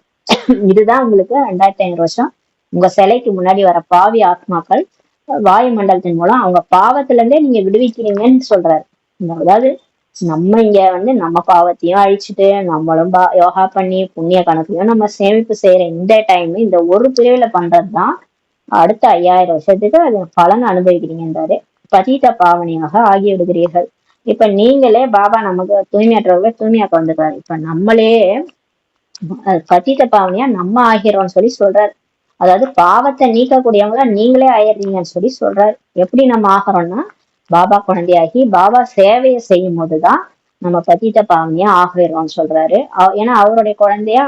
இதுதான் உங்களுக்கு 2500 வருஷம் உங்க சிலைக்கு முன்னாடி வர பாவி ஆத்மாக்கள் வாயுமண்டலத்தின் மூலம் அவங்க பாவத்துல இருந்தே நீங்க விடுவிக்கிறீங்கன்னு சொல்றாரு. அதாவது நம்ம இங்க வந்து நம்ம பாவத்தையும் அழிச்சுட்டு நம்மளும் யோகா பண்ணி புண்ணிய கணக்கையும் நம்ம சேமிப்பு செய்யற இந்த டைம், இந்த ஒரு பிரிவுல பண்றதுதான் அடுத்த 5000 வருஷத்துக்கு அது பலன் அனுபவிக்கிறீங்கன்றாரு. பதீத பாவனையாக ஆகி விடுகிறீர்கள். இப்ப நீங்களே பாபா நமக்கு தூய்மையற்றவர்களை தூய்மையாக்க வந்துருக்காரு. இப்ப நம்மளே பதீத பாவனையா நம்ம ஆகிறோம்னு சொல்லி சொல்றாரு. அதாவது பாவத்தை நீக்கக்கூடியவங்கள நீங்களே ஆயிடுறீங்கன்னு சொல்லி சொல்றாரு. எப்படி நம்ம ஆகிறோம்னா பாபா குழந்தையாகி பாபா சேவையை செய்யும் போதுதான் நம்ம பதீத பாவனையா ஆகிறோம்னு சொல்றாரு. ஏன்னா அவருடைய குழந்தையா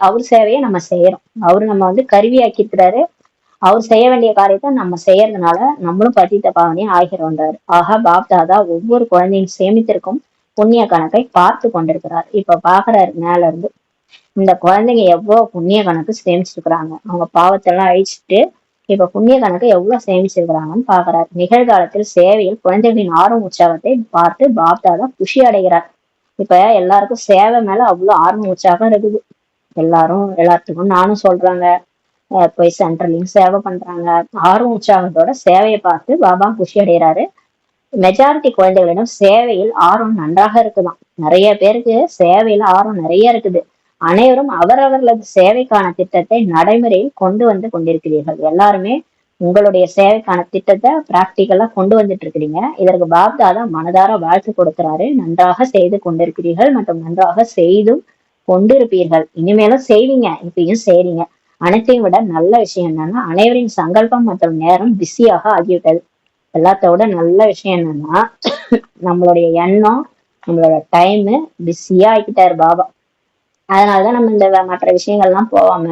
அவர் சேவையை நம்ம செய்யறோம். அவரு நம்ம வந்து கருவியாக்கிருக்கிறாரு. அவர் செய்ய வேண்டிய காரியத்தை நம்ம செய்யறதுனால நம்மளும் பதீத பாவனையா ஆகிறோன்றாரு. ஆக பாப்தாதா ஒவ்வொரு குழந்தையும் சேமித்திருக்கும் புண்ணிய கணக்கை பார்த்து கொண்டிருக்கிறார். இப்ப பாக்குறாரு மேல இருந்து இந்த குழந்தைங்க எவ்வளவு புண்ணிய கணக்கு சேமிச்சிருக்கிறாங்க, அவங்க பாவத்தெல்லாம் அழிச்சிட்டு இப்ப புண்ணிய கணக்கு எவ்வளவு சேமிச்சிருக்கிறாங்கன்னு பாக்குறாரு. நிகழ்காலத்தில் சேவையில் குழந்தைகளின் ஆர்வம் உற்சாகத்தை பார்த்து பாப்தாதா குஷி அடைகிறார். இப்ப எல்லாருக்கும் சேவை மேல அவ்வளவு ஆர்வம் உற்சாகம் இருக்குது. எல்லாத்துக்கும் நானும் சொல்றாங்க, போய் சென்ட்ரலையும் சேவை பண்றாங்க. ஆர்வம் உற்சாகத்தோட சேவையை பார்த்து பாபா குஷி அடைகிறாரு. மெஜாரிட்டி குழந்தைகளிடம் சேவையில் ஆர்வம் நன்றாக இருக்குதான். நிறைய பேருக்கு சேவையில ஆர்வம் நிறைய இருக்குது. அனைவரும் அவரவர்களது சேவைக்கான திட்டத்தை நடைமுறையில் கொண்டு வந்து கொண்டிருக்கிறீர்கள். எல்லாருமே உங்களுடைய சேவைக்கான திட்டத்தை பிராக்டிக்கலா கொண்டு வந்துட்டு இருக்கிறீங்க. இதற்கு பாப்தாதா மனதார வாழ்த்து கொடுக்கிறாரு. நன்றாக செய்து கொண்டிருக்கிறீர்கள் மற்றும் நன்றாக செய்தும் கொண்டிருப்பீர்கள். இனிமேலும் செய்வீங்க, இப்பயும் செய்றீங்க. அனைத்தையும் விட நல்ல விஷயம் என்னன்னா அனைவரின் சங்கல்பம் மற்றும் நேரம் பிஸியாக ஆகிவிட்டது. எல்லாத்தோட நல்ல விஷயம் என்னன்னா நம்மளுடைய எண்ணம் நம்மளோட டைம் பிஸியா ஆக்கிட்டாரு பாபா. அதனாலதான் நம்ம இந்த மற்ற விஷயங்கள்லாம் போவாம,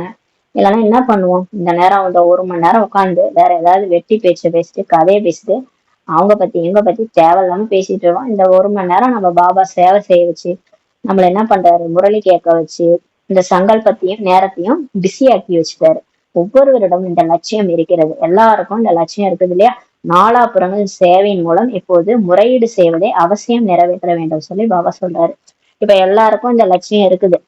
இல்லைன்னா என்ன பண்ணுவோம், இந்த நேரம் இந்த 1 மணி நேரம் உட்காந்து வேற ஏதாவது வெட்டி பேச்சு பேசிட்டு கதையை பேசிட்டு அவங்க பத்தி இவங்க பத்தி தேவையில்லாம பேசிட்டு இருக்கோம். இந்த 1 மணி நேரம் நம்ம பாபா சேவை செய்ய வச்சு நம்மள என்ன பண்றாரு, முரளி கேட்க வச்சு இந்த சங்கல்பத்தையும் நேரத்தையும் பிஸி ஆக்கி வச்சுட்டாரு. ஒவ்வொருவரிடம் இந்த லட்சியம் இருக்கிறது. எல்லாருக்கும் இந்த லட்சியம் இருக்குது இல்லையா. நாலாபுறங்கள் சேவையின் மூலம் இப்போது முறையீடு செய்வதை அவசியம் நிறைவேற்ற வேண்டும் சொல்லி பாபா சொல்றாரு. இப்ப எல்லாருக்கும் இந்த லட்சியம் இருக்குது.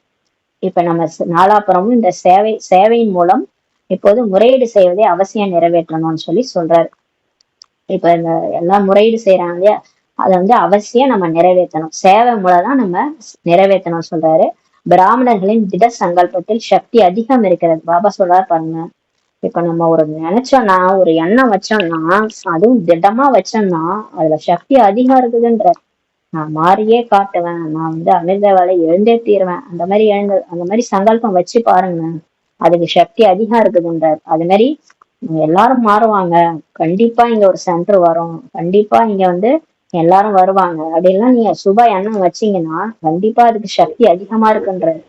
இப்ப நம்ம நாலாபுறமும் இந்த சேவையின் மூலம் இப்போது முறையீடு செய்வதை அவசியம் நிறைவேற்றணும்னு சொல்லி சொல்றாரு. இப்ப இந்த எல்லாம் முறையீடு செய்யறாங்க இல்லையா, அதை வந்து அவசியம் நம்ம நிறைவேற்றணும். சேவை மூலம் தான் நம்ம நிறைவேற்றணும்னு சொல்றாரு. பிராமணர்களின் திட சங்கல்பத்தில் சக்தி அதிகம் இருக்கிறது. பாபா சொல்றாரு பாருங்க, இப்ப நம்ம ஒரு நினைச்சோம்னா, ஒரு எண்ணம் வச்சோம்னா, அதுவும் திடமா வச்சோம்னா அதுல சக்தி அதிகம் இருக்குதுன்ற. நான் மாறியே காட்டுவேன், நான் வந்து அமிர்த வேலை எழுந்தே தீருவேன், அந்த மாதிரி சங்கல்பம் வச்சு பாருங்க. அதுக்கு சக்தி அதிகம் இருக்குதுன்றாரு. அது மாதிரி எல்லாரும் மாறுவாங்க, கண்டிப்பா இங்க ஒரு சென்டர் வரும், கண்டிப்பா இங்க வந்து எல்லாரும் வருவாங்க அப்படின்லாம் நீங்க சுப எண்ணம் வச்சீங்கன்னா கண்டிப்பா அதுக்கு சக்தி அதிகமா இருக்குன்றாரு.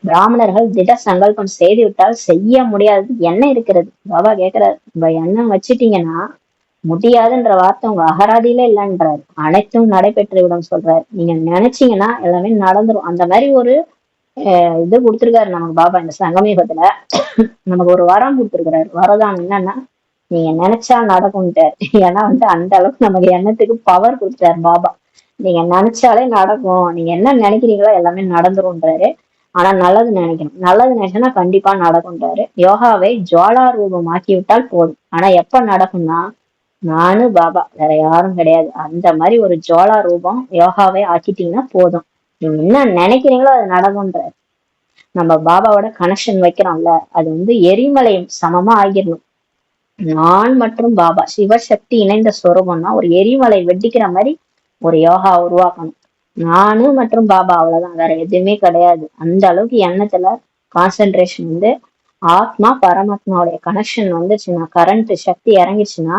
பிராமணர்கள் திட சங்கல்பம் செய்து விட்டால் செய்ய முடியாதது என்ன இருக்கிறது? பாபா கேக்குறாரு, உங்க எண்ணம் வச்சுட்டீங்கன்னா முடியாதுன்ற வார்த்தை உங்க அகராதியில இல்லைன்றாரு. அனைத்தும் நடைபெற்று விடும் சொல்றாரு. நீங்க நினைச்சீங்கன்னா எல்லாமே நடந்துரும். அந்த மாதிரி ஒரு இது கொடுத்திருக்காரு நமக்கு பாபா இந்த சங்கமயுகத்துல. நமக்கு ஒரு வரம் கொடுத்திருக்கிறாரு. வரதான் என்னன்னா, நீங்க நினைச்சா நடக்கும்ட்டாரு. ஏன்னா வந்து அந்த அளவுக்கு நமக்கு எண்ணத்துக்கு பவர் கொடுத்தாரு பாபா. நீங்க நினைச்சாலே நடக்கும், நீங்க என்ன நினைக்கிறீங்களோ எல்லாமே நடந்துரும்ன்றாரு. ஆனா நல்லது நினைக்கணும், நல்லது நினைச்சோன்னா கண்டிப்பா நடக்கும்ன்றாரு. யோகாவை ஜுவாலா ரூபம் ஆக்கி விட்டால் போதும். ஆனா எப்ப நடக்கும்னா, நானும் பாபா வேற யாரும் கிடையாது, அந்த மாதிரி ஒரு ஜுவாலா ரூபம் யோகாவை ஆக்கிட்டீங்கன்னா போதும். நீங்க என்ன நினைக்கிறீங்களோ அது நடக்கும்ன்றாரு. நம்ம பாபாவோட கனெக்ஷன் வைக்கிறோம்ல, அது வந்து எரிமலை சமமா ஆகிடணும். நான் மற்றும் பாபா சிவசக்தி இணைந்த ஸ்வரூபம்னா ஒரு எரிமலை வெடிக்கிற மாதிரி ஒரு யோகா உருவாக்கணும். நானு மற்றும் பாபா, அவ்வளவுதான், வேற எதுவுமே கிடையாது. அந்த அளவுக்கு எண்ணத்துல கான்சென்ட்ரேஷன் வந்து ஆத்மா பரமாத்மாவுடைய கனெக்ஷன் வந்துச்சுன்னா, கரண்ட் சக்தி இறங்கிச்சுன்னா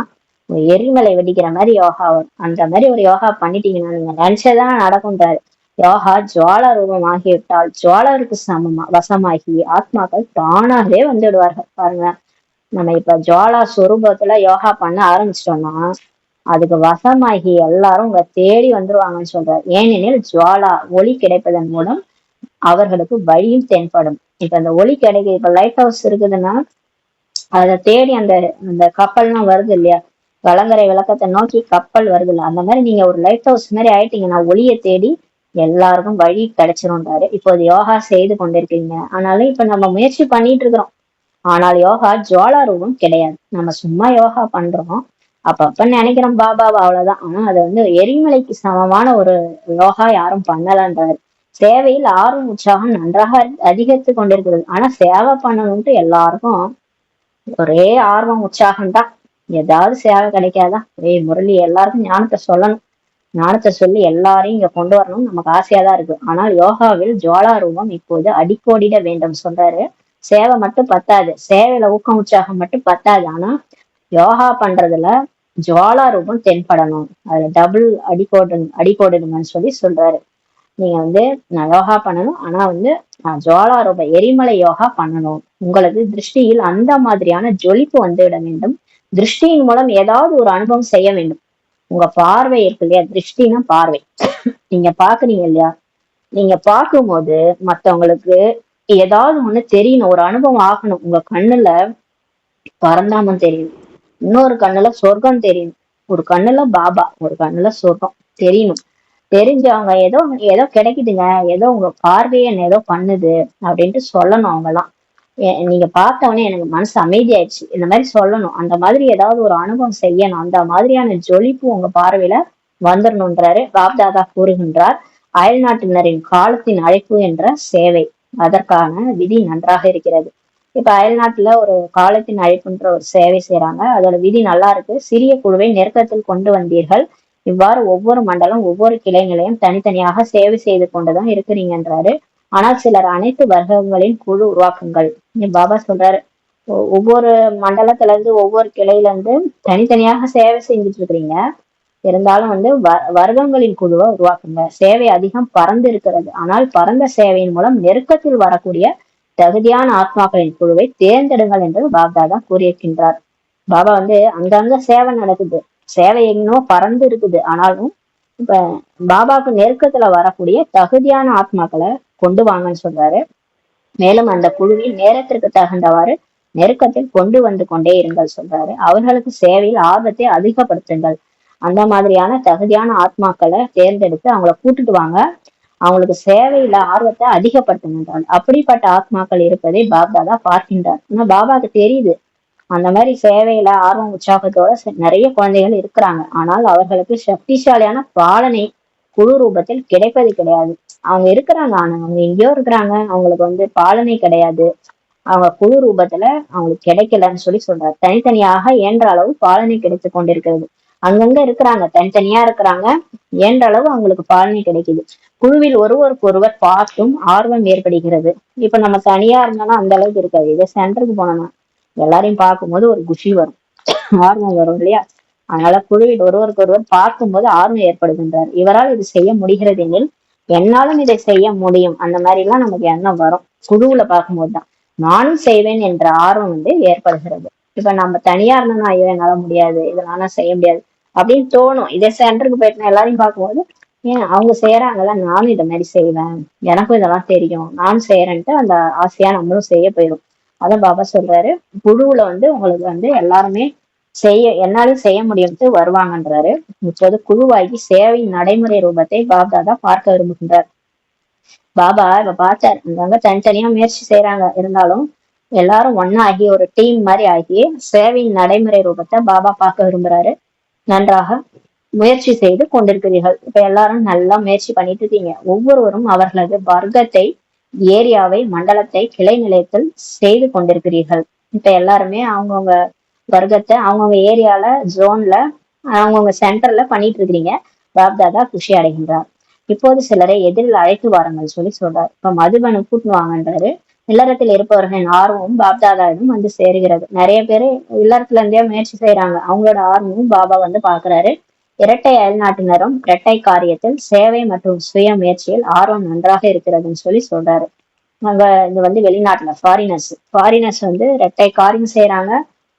ஒரு எரிமலை வெடிக்கிற மாதிரி யோகா வரும். அந்த மாதிரி ஒரு யோகா பண்ணிட்டீங்கன்னா நீங்க நினைச்சதான் நடக்கும்ன்றாரு. யோகா ஜுவாலா ரூபம் ஆகிவிட்டால் ஜுவாலருக்கு சமமா வசமாகி ஆத்மாக்கள் தானாகவே வந்து விடுவார்கள். பாருங்க, நம்ம இப்ப ஜுவாலா சொரூபத்துல யோகா பண்ண ஆரம்பிச்சிட்டோம்னா அதுக்கு வசமாகி எல்லாரும் உங்க தேடி வந்துருவாங்கன்னு சொல்றாரு. ஏனெனில் ஜுவாலா ஒளி கிடைப்பதன் மூலம் அவர்களுக்கு வழியும் தென்படும். இப்ப அந்த ஒளி கிடைக்க, இப்ப லைட் ஹவுஸ் இருக்குதுன்னா அதை தேடி அந்த அந்த கப்பல்லாம் வருது இல்லையா, கலங்கரை விளக்கத்தை நோக்கி கப்பல் வருது இல்ல, அந்த மாதிரி நீங்க ஒரு லைட் ஹவுஸ் மாதிரி ஆயிட்டீங்கன்னா ஒளியை தேடி எல்லாருக்கும் வழி கிடைச்சிரும்ன்றாரு. இப்போது யோகா செய்து கொண்டிருக்கீங்க, ஆனாலும் இப்ப நம்ம முயற்சி பண்ணிட்டு இருக்கிறோம். ஆனால் யோகா ஜுவாலா ரூபம் கிடையாது. நம்ம சும்மா யோகா பண்றோம், அப்பப்ப நினைக்கிறோம் பாபாவை, அவ்வளவுதான். ஆனா அது வந்து எரிமலைக்கு சமமான ஒரு யோகா யாரும் பண்ணலன்றாரு. சேவையில் ஆர்வம் உற்சாகம் நன்றாக அதிகரித்து கொண்டிருக்கிறது. ஆனா சேவை பண்ணணும்ட்டு எல்லாருக்கும் ஒரே ஆர்வம் உற்சாகம் தான். ஏதாவது சேவை கிடைக்காதா, முரளி எல்லாருக்கும் ஞானத்தை சொல்லணும், ஞானத்தை சொல்லி எல்லாரையும் இங்க கொண்டு வரணும், நமக்கு ஆசையாதான் இருக்கு. ஆனால் யோகாவில் ஜுவாலா ரூபம் இப்போது அடிக்கோடிட வேண்டும் சொல்றாரு. சேவை மட்டும் பத்தாது, சேவையில ஊக்கம் உற்சாகம் மட்டும் பத்தாது, ஆனா யோகா பண்றதுல ஜுவாலா ரூபம் தென்படணும், அதுல டபுள் அடிக்கோடுங்கன்னு சொல்லி சொல்றாரு. நீங்க வந்து நான் யோகா பண்ணணும், ஆனா வந்து நான் ஜுவாலா ரூப எரிமலை யோகா பண்ணணும். உங்களது திருஷ்டியில் அந்த மாதிரியான ஜொலிப்பு வந்துவிட வேண்டும். திருஷ்டியின் மூலம் ஏதாவது ஒரு அனுபவம் செய்ய வேண்டும். உங்க பார்வை இருக்கு இல்லையா, திருஷ்டினா பார்வை, நீங்க பாக்குறீங்க இல்லையா, நீங்க பார்க்கும்போது மத்தவங்களுக்கு ஏதாவது ஒண்ணு தெரியணும், ஒரு அனுபவம் ஆகணும். உங்க கண்ணுல பரந்தாமம் தெரியணும், இன்னொரு கண்ணுல சொர்க்கம் தெரியணும், ஒரு கண்ணுல பாபா, ஒரு கண்ணுல சொர்க்கம் தெரியணும். தெரிஞ்சவங்க ஏதோ ஏதோ கிடைக்குதுங்க, ஏதோ உங்க பார்வையை ஏதோ பண்ணுது அப்படின்ட்டு சொல்லணும். அவங்கெல்லாம் நீங்க பார்த்தவொடனே எனக்கு மனசு அமைதியாயிடுச்சு இந்த மாதிரி சொல்லணும். அந்த மாதிரி ஏதாவது ஒரு அனுபவம் செய்யணும், அந்த மாதிரியான ஜொலிப்பு உங்க பார்வையில வந்துடணும்ன்றாரு. பாப்தாதா கூறுகின்றார், அயல் நாட்டினரின் காலத்தின் அழைப்பு என்ற சேவை, அதற்கான விதி நன்றாக இருக்கிறது. இப்ப அயல்நாட்டுல ஒரு காலத்தின் அழைப்புன்ற ஒரு சேவை செய்யறாங்க, அதோட விதி நல்லா இருக்கு. சிறிய குழுவை நெருக்கத்தில் கொண்டு வந்தீர்கள், இவ்வாறு ஒவ்வொரு மண்டலம் ஒவ்வொரு கிளை நிலையம் தனித்தனியாக சேவை செய்து கொண்டுதான் இருக்கிறீங்கன்றாரு. ஆனால் சிலர் அனைத்து வர்க்கங்களின் குழு உருவாக்குங்கள். பாபா சொல்றாரு, ஒவ்வொரு மண்டலத்துல இருந்து ஒவ்வொரு கிளையில இருந்து தனித்தனியாக சேவை செஞ்சுட்டு இருக்கிறீங்க, இருந்தாலும் வந்து வர்க்கங்களின் குழுவை உருவாக்குங்க. சேவை அதிகம் பறந்து இருக்கிறது, ஆனால் பரந்த சேவையின் மூலம் நெருக்கத்தில் வரக்கூடிய தகுதியான ஆத்மாக்களின் குழுவை தேர்ந்தெடுங்கள் என்று பாப்தாதா கூறியிருக்கின்றார். பாபா வந்து அங்கங்க சேவை நடக்குது, சேவை எங்கேனோ பறந்து இருக்குது, ஆனாலும் இப்ப பாபாவுக்கு நெருக்கத்துல வரக்கூடிய தகுதியான ஆத்மாக்களை கொண்டு வாங்கன்னு சொல்றாரு. மேலும் அந்த குழுவில் நேரத்திற்கு தகுந்தவாறு நெருக்கத்தில் கொண்டு வந்து கொண்டே இருங்கள் சொல்றாரு. அவர்களுக்கு சேவையில் ஆர்வத்தை அதிகப்படுத்துங்கள். அந்த மாதிரியான தகுதியான ஆத்மாக்களை தேர்ந்தெடுத்து அவங்கள கூட்டிட்டு வாங்க, அவங்களுக்கு சேவையில ஆர்வத்தை அதிகப்படுத்துகின்றார். அப்படிப்பட்ட ஆத்மாக்கள் இருப்பதை பாப்தாதா பார்க்கின்றார். ஆனா பாபாவுக்கு தெரியுது அந்த மாதிரி சேவையில ஆர்வம் உற்சாகத்தோட நிறைய குழந்தைகள் இருக்கிறாங்க, ஆனால் அவர்களுக்கு சக்திசாலியான பாலனை குழு ரூபத்தில் கிடைப்பது கிடையாது. அவங்க இருக்கிறாங்க, ஆனா அவங்க எங்கேயோ இருக்கிறாங்க, அவங்களுக்கு வந்து பாலனை கிடையாது, அவங்க குழு ரூபத்துல அவங்களுக்கு கிடைக்கலன்னு சொல்லி சொல்றாரு. தனித்தனியாக இயன்ற அளவு பாலனை கிடைத்து கொண்டிருக்கிறது, அங்கங்க இருக்கிறாங்க, தனித்தனியா இருக்கிறாங்க. இயன்ற அளவு அவங்களுக்கு பாலனை கிடைக்குது. குழுவில் ஒருவருக்கு ஒருவர் பார்த்தும் ஆர்வம் ஏற்படுகிறது. இப்ப நம்ம தனியா இருந்தோம்னா அந்த அளவுக்கு இருக்காது. இதே சென்டருக்கு போனோம்னா எல்லாரையும் பார்க்கும்போது ஒரு குஷி வரும், ஆர்வம் வரும் இல்லையா? அதனால குழுவில் ஒருவருக்கு ஒருவர் பார்க்கும்போது ஆர்வம் ஏற்படுகின்றார். இவரால் இது செய்ய முடிகிறது எனில் என்னாலும் இதை செய்ய முடியும், அந்த மாதிரி எல்லாம் நமக்கு எண்ணம் வரும். குழுவுல பார்க்கும்போதுதான் நானும் செய்வேன் என்ற ஆர்வம் ஏற்படுகிறது. இப்ப நம்ம தனியா இருந்தோம்னா ஐயோ என்னால முடியாது, இதெல்லாம் நான் செய்ய முடியாது அப்படின்னு தோணும். இதே சென்டருக்கு போயிட்டு எல்லாரையும் பார்க்கும்போது ஏன் அவங்க செய்யறாங்கல்ல, நானும் இதை மாதிரி செய்வேன், எனக்கும் இதெல்லாம் தெரியும், நானும் செய்யறேன்ட்டு அந்த ஆசையா நம்மளும் செய்ய போயிடும். அதான் பாபா சொல்றாரு, குழுவுல உங்களுக்கு எல்லாருமே என்னாலும் செய்ய முடியும்ட்டு வருவாங்கன்றாரு. இப்போது குழுவாகி சேவை நடைமுறை ரூபத்தை பாப்தாதா பார்க்க விரும்புகின்றார். பாபா இப்ப பார்த்தார், அங்கங்க தனித்தனியா முயற்சி செய்யறாங்க, இருந்தாலும் எல்லாரும் ஒன்னாகி ஒரு டீம் மாதிரி ஆகி சேவையின் நடைமுறை ரூபத்தை பாபா பார்க்க விரும்புறாரு. நன்றாக முயற்சி செய்து கொண்டிருக்கிறீர்கள். இப்ப எல்லாரும் நல்லா முயற்சி பண்ணிட்டு இருக்கீங்க. ஒவ்வொருவரும் அவர்களது வர்க்கத்தை, ஏரியாவை, மண்டலத்தை கிளை நிலையத்தில் செய்து கொண்டிருக்கிறீர்கள். இப்ப எல்லாருமே அவங்கவுங்க வர்க்கத்தை அவங்கவுங்க ஏரியால, ஜோன்ல, அவங்கவுங்க சென்டர்ல பண்ணிட்டு இருக்கிறீங்க. பாப்தாதா குஷி அடைகின்றார். இப்போது சிலரை எதிரில் அழைத்து வாருங்கள் சொல்லி சொல்றாரு. இப்ப மதுபனு கூட்டின்னு வாங்கன்றாரு. இல்லறத்தில் இருப்பவர்களின் ஆர்வமும் பாப்தாதாவிடம் சேருகிறது. நிறைய பேரு இல்லறத்துல இருந்தே முயற்சி செய்யறாங்க, அவங்களோட ஆர்வமும் பாபா பாக்குறாரு. இரட்டை அயல்நாட்டினரும் இரட்டை காரியத்தில் சேவை மற்றும் சுய முயற்சியில் ஆர்வம் நன்றாக இருக்கிறதுன்னு சொல்லி சொல்றாரு. அங்க இங்க வெளிநாட்டுல ஃபாரினர்ஸ் இரட்டை காரியம் செய்யறாங்க,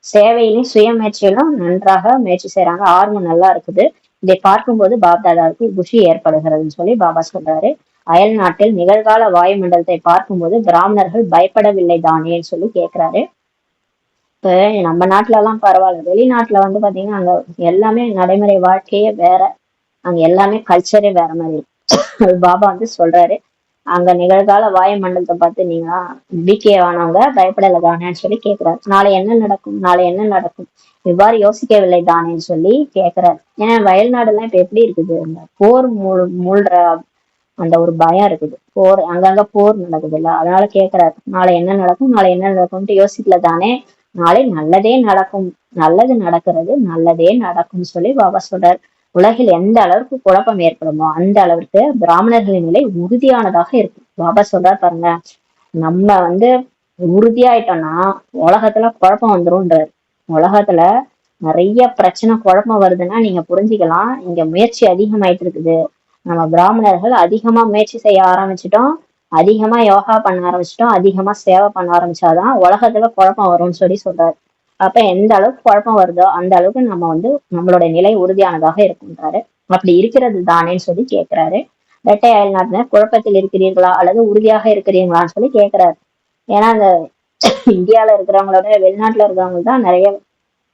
சேவையிலும் சுய முயற்சியிலும் நன்றாக முயற்சி செய்யறாங்க, ஆர்வம் நல்லா இருக்குது. இதை பார்க்கும்போது பாப்தாதாவுக்கு குஷி ஏற்படுகிறதுன்னு சொல்லி பாபா சொல்றாரு. அயல் நாட்டில் நிகழ்கால வாயுமண்டலத்தை பார்க்கும்போது பிராமணர்கள் பயப்படவில்லை தானேன்னு சொல்லி கேக்குறாரு. இப்ப நம்ம நாட்டுல எல்லாம் பரவாயில்ல, வெளிநாட்டுல பாத்தீங்கன்னா அங்க எல்லாமே நடைமுறை வாழ்க்கையே வேற, அங்க எல்லாமே கல்ச்சரே வேற மாதிரி இருக்கு. பாபா சொல்றாரு, அங்க நிகழ்கால வாயுமண்டலத்தை பார்த்து நீங்களா பிகே ஆனவங்க பயப்படல தானேன்னு சொல்லி கேக்குறாரு. நாளை என்ன நடக்கும், நாளை என்ன நடக்கும், இவ்வாறு யோசிக்கவில்லை தானேன்னு சொல்லி கேக்குறாரு. ஏன்னா வயல்நாடு எல்லாம் இப்ப எப்படி இருக்குது, அந்த போர் மூழ்ற அந்த ஒரு பயம் இருக்குது, போர் அங்கங்க போர் நடக்குது இல்ல, அதனால கேக்குறாரு நாளை என்ன நடக்கும், நாளை என்ன நடக்கும்ட்டு யோசிக்கல தானே, நாளை நல்லதே நடக்கும், நல்லது நடக்கிறது, நல்லதே நடக்கும் சொல்லி பாபா சொல்றாரு. உலகில் எந்த அளவுக்கு குழப்பம் ஏற்படுமோ அந்த அளவுக்கு பிராமணர்களின் நிலை உறுதியானதாக இருக்கும். பாபா சொல்றாரு பாருங்க, நம்ம உறுதியாயிட்டோம்னா உலகத்துல குழப்பம் வந்துரும்ன்றாரு. உலகத்துல நிறைய பிரச்சனை குழப்பம் வருதுன்னா நீங்க புரிஞ்சுக்கலாம், இங்க முயற்சி அதிகமாயிட்டு இருக்குது. நம்ம பிராமணர்கள் அதிகமா முயற்சி செய்ய ஆரம்பிச்சிட்டோம், அதிகமா யோகா பண்ண ஆரம்பிச்சிட்டோம், அதிகமா சேவை பண்ண ஆரம்பிச்சாதான் உலகத்துல குழப்பம் வரும்னு சொல்லி சொல்றாரு. அப்ப எந்த அளவுக்கு குழப்பம் வருதோ அந்த அளவுக்கு நம்ம நம்மளுடைய நிலை உறுதியானதாக இருக்குன்றாரு. அப்படி இருக்கிறது தானேன்னு சொல்லி கேட்கிறாரு. இரட்டை அயல் நாட்டினர் குழப்பத்தில் இருக்கிறீர்களா அல்லது உறுதியாக இருக்கிறீங்களான்னு சொல்லி கேட்கிறாரு. ஏன்னா அந்த இந்தியால இருக்கிறவங்களோட வெளிநாட்டுல இருக்கிறவங்க தான் நிறைய,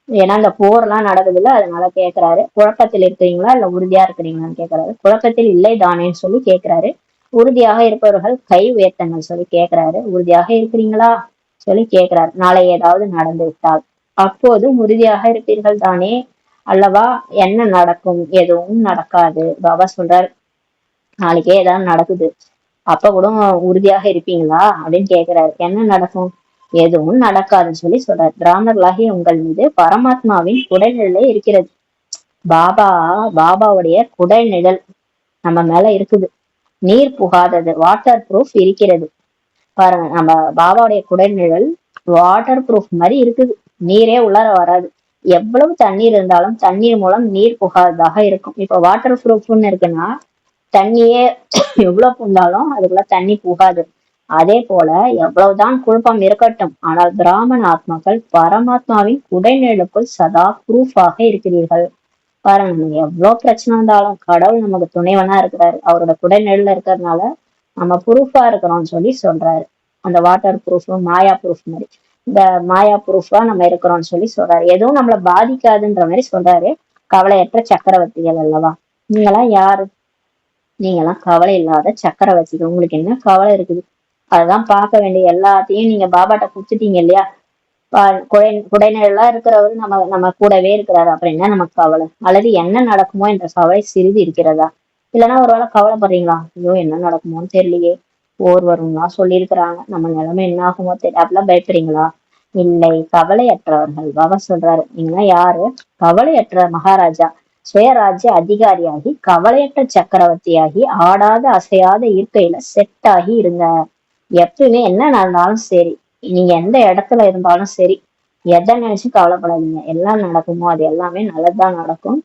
ஏன்னா இந்த போர் எல்லாம் நடக்குதுல்ல, அதனால கேக்குறாரு. குழப்பத்தில் இருக்கிறீங்களா இல்ல உறுதியா இருக்கிறீங்களான்னு கேக்குறாரு. குழப்பத்தில் இல்லை தானேன்னு சொல்லி கேக்குறாரு. உறுதியாக இருப்பவர்கள் கை உயர்த்தங்கள் சொல்லி கேக்குறாரு. உறுதியாக இருக்கிறீங்களா சொல்லி கேக்குறாரு. நாளை ஏதாவது நடந்து விட்டால் அப்போது உறுதியாக இருப்பீர்கள் தானே அல்லவா? என்ன நடக்கும்? எதுவும் நடக்காது. பாபா சொல்றாரு, நாளைக்கே ஏதாவது நடக்குது, அப்ப கூட உறுதியாக இருப்பீங்களா அப்படின்னு கேக்குறாரு. என்ன நடக்கும்? எதுவும் நடக்காதுன்னு சொல்லி சொல்றாரு. பிராமணர்களாகிய உங்கள் மீது பரமாத்மாவின் குடைநிழலே இருக்கிறது. பாபாவுடைய குடைநிழல் நம்ம மேல இருக்குது. நீர் புகாதது, வாட்டர் ப்ரூஃப் இருக்கிறது. பாருங்க, நம்ம பாபாவுடைய குடைநிழல் வாட்டர் ப்ரூஃப் மாதிரி இருக்குது, நீரே உள்ளார வராது. எவ்வளவு தண்ணீர் இருந்தாலும் தண்ணீர் மூலம் நீர் புகாததாக இருக்கும். இப்ப வாட்டர் ப்ரூஃப்னு இருக்குன்னா தண்ணியே எவ்வளவு புந்தாலும் அதுக்குள்ள தண்ணி புகாது. அதே போல எவ்வளவுதான் குழப்பம் இருக்கட்டும், ஆனால் பிராமண ஆத்மாக்கள் பரமாத்மாவின் உடைநிழலுக்குள் சதா ப்ரூஃபாக இருக்கிறீர்கள். பாருங்க, நம்ம எவ்வளவு பிரச்சனை வந்தாலும் கடவுள் நமக்கு துணைவனா இருக்கிறாரு. அவரோட குடைநிழல்ல இருக்கிறதுனால நம்ம ப்ரூஃபா இருக்கிறோம்னு சொல்லி சொல்றாரு. அந்த வாட்டர் ப்ரூஃப், மாயா ப்ரூஃப் மாதிரி இந்த மாயா ப்ரூஃபா நம்ம இருக்கிறோம்னு சொல்லி சொல்றாரு. எதுவும் நம்மள பாதிக்காதுன்ற மாதிரி சொல்றாரு. கவலையற்ற சக்கரவர்த்திகள் அல்லவா நீங்களாம்? யாரு நீங்களாம்? கவலை இல்லாத சக்கரவர்த்திகள். உங்களுக்கு என்ன கவலை இருக்குது? அதெல்லாம் பார்க்க வேண்டிய எல்லாத்தையும் நீங்க பாபாட்ட குடுத்துட்டீங்க இல்லையா? குடைநிழலா இருக்கிறவரு நம்ம கூடவே இருக்கிறாரு, அப்புறம் என்ன நமக்கு கவலை? அல்லது என்ன நடக்குமோ என்ற கவலை சிறிது இருக்கிறதா? இல்லைன்னா ஒருவேளை கவலைப்படுறீங்களா? ஐயோ என்ன நடக்குமோன்னு தெரியலையே, போர் வரும்லாம் சொல்லியிருக்கிறாங்க, நம்ம நிலைமை என்ன ஆகுமோ தெரியல, அப்படிலாம் பயப்படுறீங்களா? இல்லை, கவலையற்றவர்கள். பாபா சொல்றாரு, நீங்க யாரு? கவலையற்ற மகாராஜா, சுயராஜ்ய அதிகாரியாகி கவலையற்ற சக்கரவர்த்தியாகி ஆடாத அசையாத இருக்கையில செட் ஆகி இருங்க. எப்பவுமே என்ன நடந்தாலும் சரி, நீங்க எந்த இடத்துல இருந்தாலும் சரி, எதை நினைச்சு கவலைப்படாதீங்க. எல்லாம் நடக்குமோ அது எல்லாமே நல்லதுதான் நடக்கும்.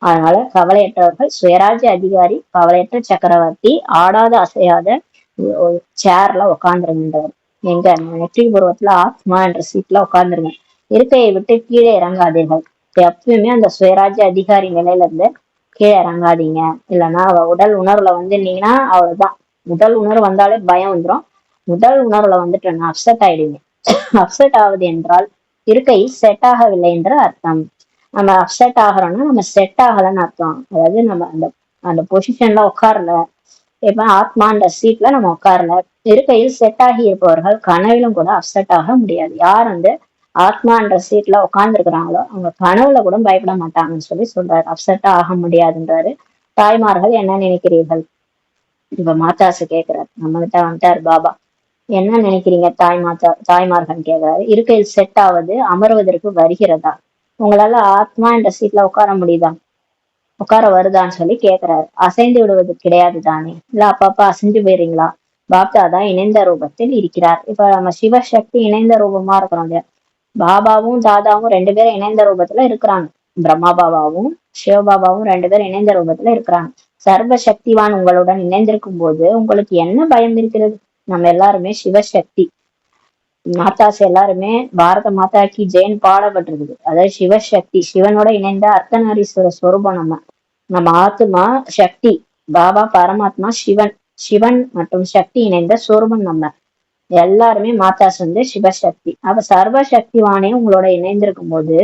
அதனால கவலையற்றவர்கள், சுயராஜ்ய அதிகாரி, கவலையற்ற சக்கரவர்த்தி, ஆடாத அசையாத சேர்ல உட்காந்துருங்கன்றாரு. எங்க நெற்றி பூர்வத்துல ஆத்மா என்ற சீட்ல உட்காந்துருங்க. இருக்கையை விட்டு கீழே இறங்காதீர்கள். எப்பவுமே அந்த சுயராஜ்ய அதிகாரி நிலையில இருந்து கீழே இறங்காதீங்க. இல்லைன்னா உடல் உணர்வுல வந்துட்டீங்கன்னா அவ்வளவுதான். உடல் உணர்வு வந்தாலே பயம் வந்துடும். உடல் உணர்வுல வந்துட்டோம்னா அப்செட் ஆயிடுவீங்க. அப்செட் ஆகுது என்றால் இருக்கை செட் ஆகவில்லை என்று அர்த்தம். நம்ம அப்செட் ஆகிறோம்னா நம்ம செட் ஆகலன்னு அர்த்தம். அதாவது நம்ம அந்த அந்த பொசிஷன்ல உட்காரல. இப்ப ஆத்மான்ற சீட்ல நம்ம உட்காரல. இருக்கையில் செட் ஆகி இருப்பவர்கள் கனவிலும் கூட அப்செட் ஆக முடியாது. யார் வந்து ஆத்மான்ற சீட்ல உட்கார்ந்துருக்கிறாங்களோ அவங்க கனவுல கூட பயப்பட மாட்டாங்கன்னு சொல்லி சொல்றாரு. அப்செட்டா ஆக முடியாதுன்றாரு. தாய்மார்கள் என்ன நினைக்கிறீர்கள்? இப்ப மாதாசு கேக்குறாரு, நம்ம கிட்ட வந்துட்டாரு பாபா. என்ன நினைக்கிறீங்க தாய்மார்கள் கேக்குறாரு. இருக்கையில் செட் ஆவது அமர்வதற்கு வருகிறதா? உங்களால ஆத்மா என்ற சீட்ல உட்கார முடியுதா? உட்கார வருதான்னு சொல்லி கேக்குறாரு. அசைந்து விடுவது கிடையாது தானே? இல்ல அப்பப்ப அசைஞ்சு போயிருங்களா? பாப்தாதா இணைந்த ரூபத்தில் இருக்கிறார். இப்ப நம்ம சிவசக்தி இணைந்த ரூபமா இருக்கிறோம் இல்லையா? பாபாவும் தாதாவும் ரெண்டு பேரும் இணைந்த ரூபத்துல இருக்கிறாங்க. பிரம்மா பாபாவும் சிவபாபாவும் ரெண்டு பேரும் இணைந்த ரூபத்துல இருக்கிறாங்க. சர்வ சக்திவான் உங்களுடன் இணைந்திருக்கும் போது உங்களுக்கு என்ன பயம் இருக்கிறது? நம்ம எல்லாருமே சிவசக்தி. மாதாஸ் எல்லாருமே பாரத மாதாக்கு ஜெயின் பாடப்பட்டிருக்குது. அதாவது சிவசக்தி, சிவனோட இணைந்த அர்த்தநாரீஸ்வர ஸ்வரூபம். நம்ம ஆத்மா சக்தி, பாபா பரமாத்மா சிவன். சிவன் மற்றும் சக்தி இணைந்த சொரூபம். நம்ம எல்லாருமே மாதாஸ் வந்து சிவசக்தி. அப்ப சர்வ சக்திவானே உங்களோட இணைந்திருக்கும் போது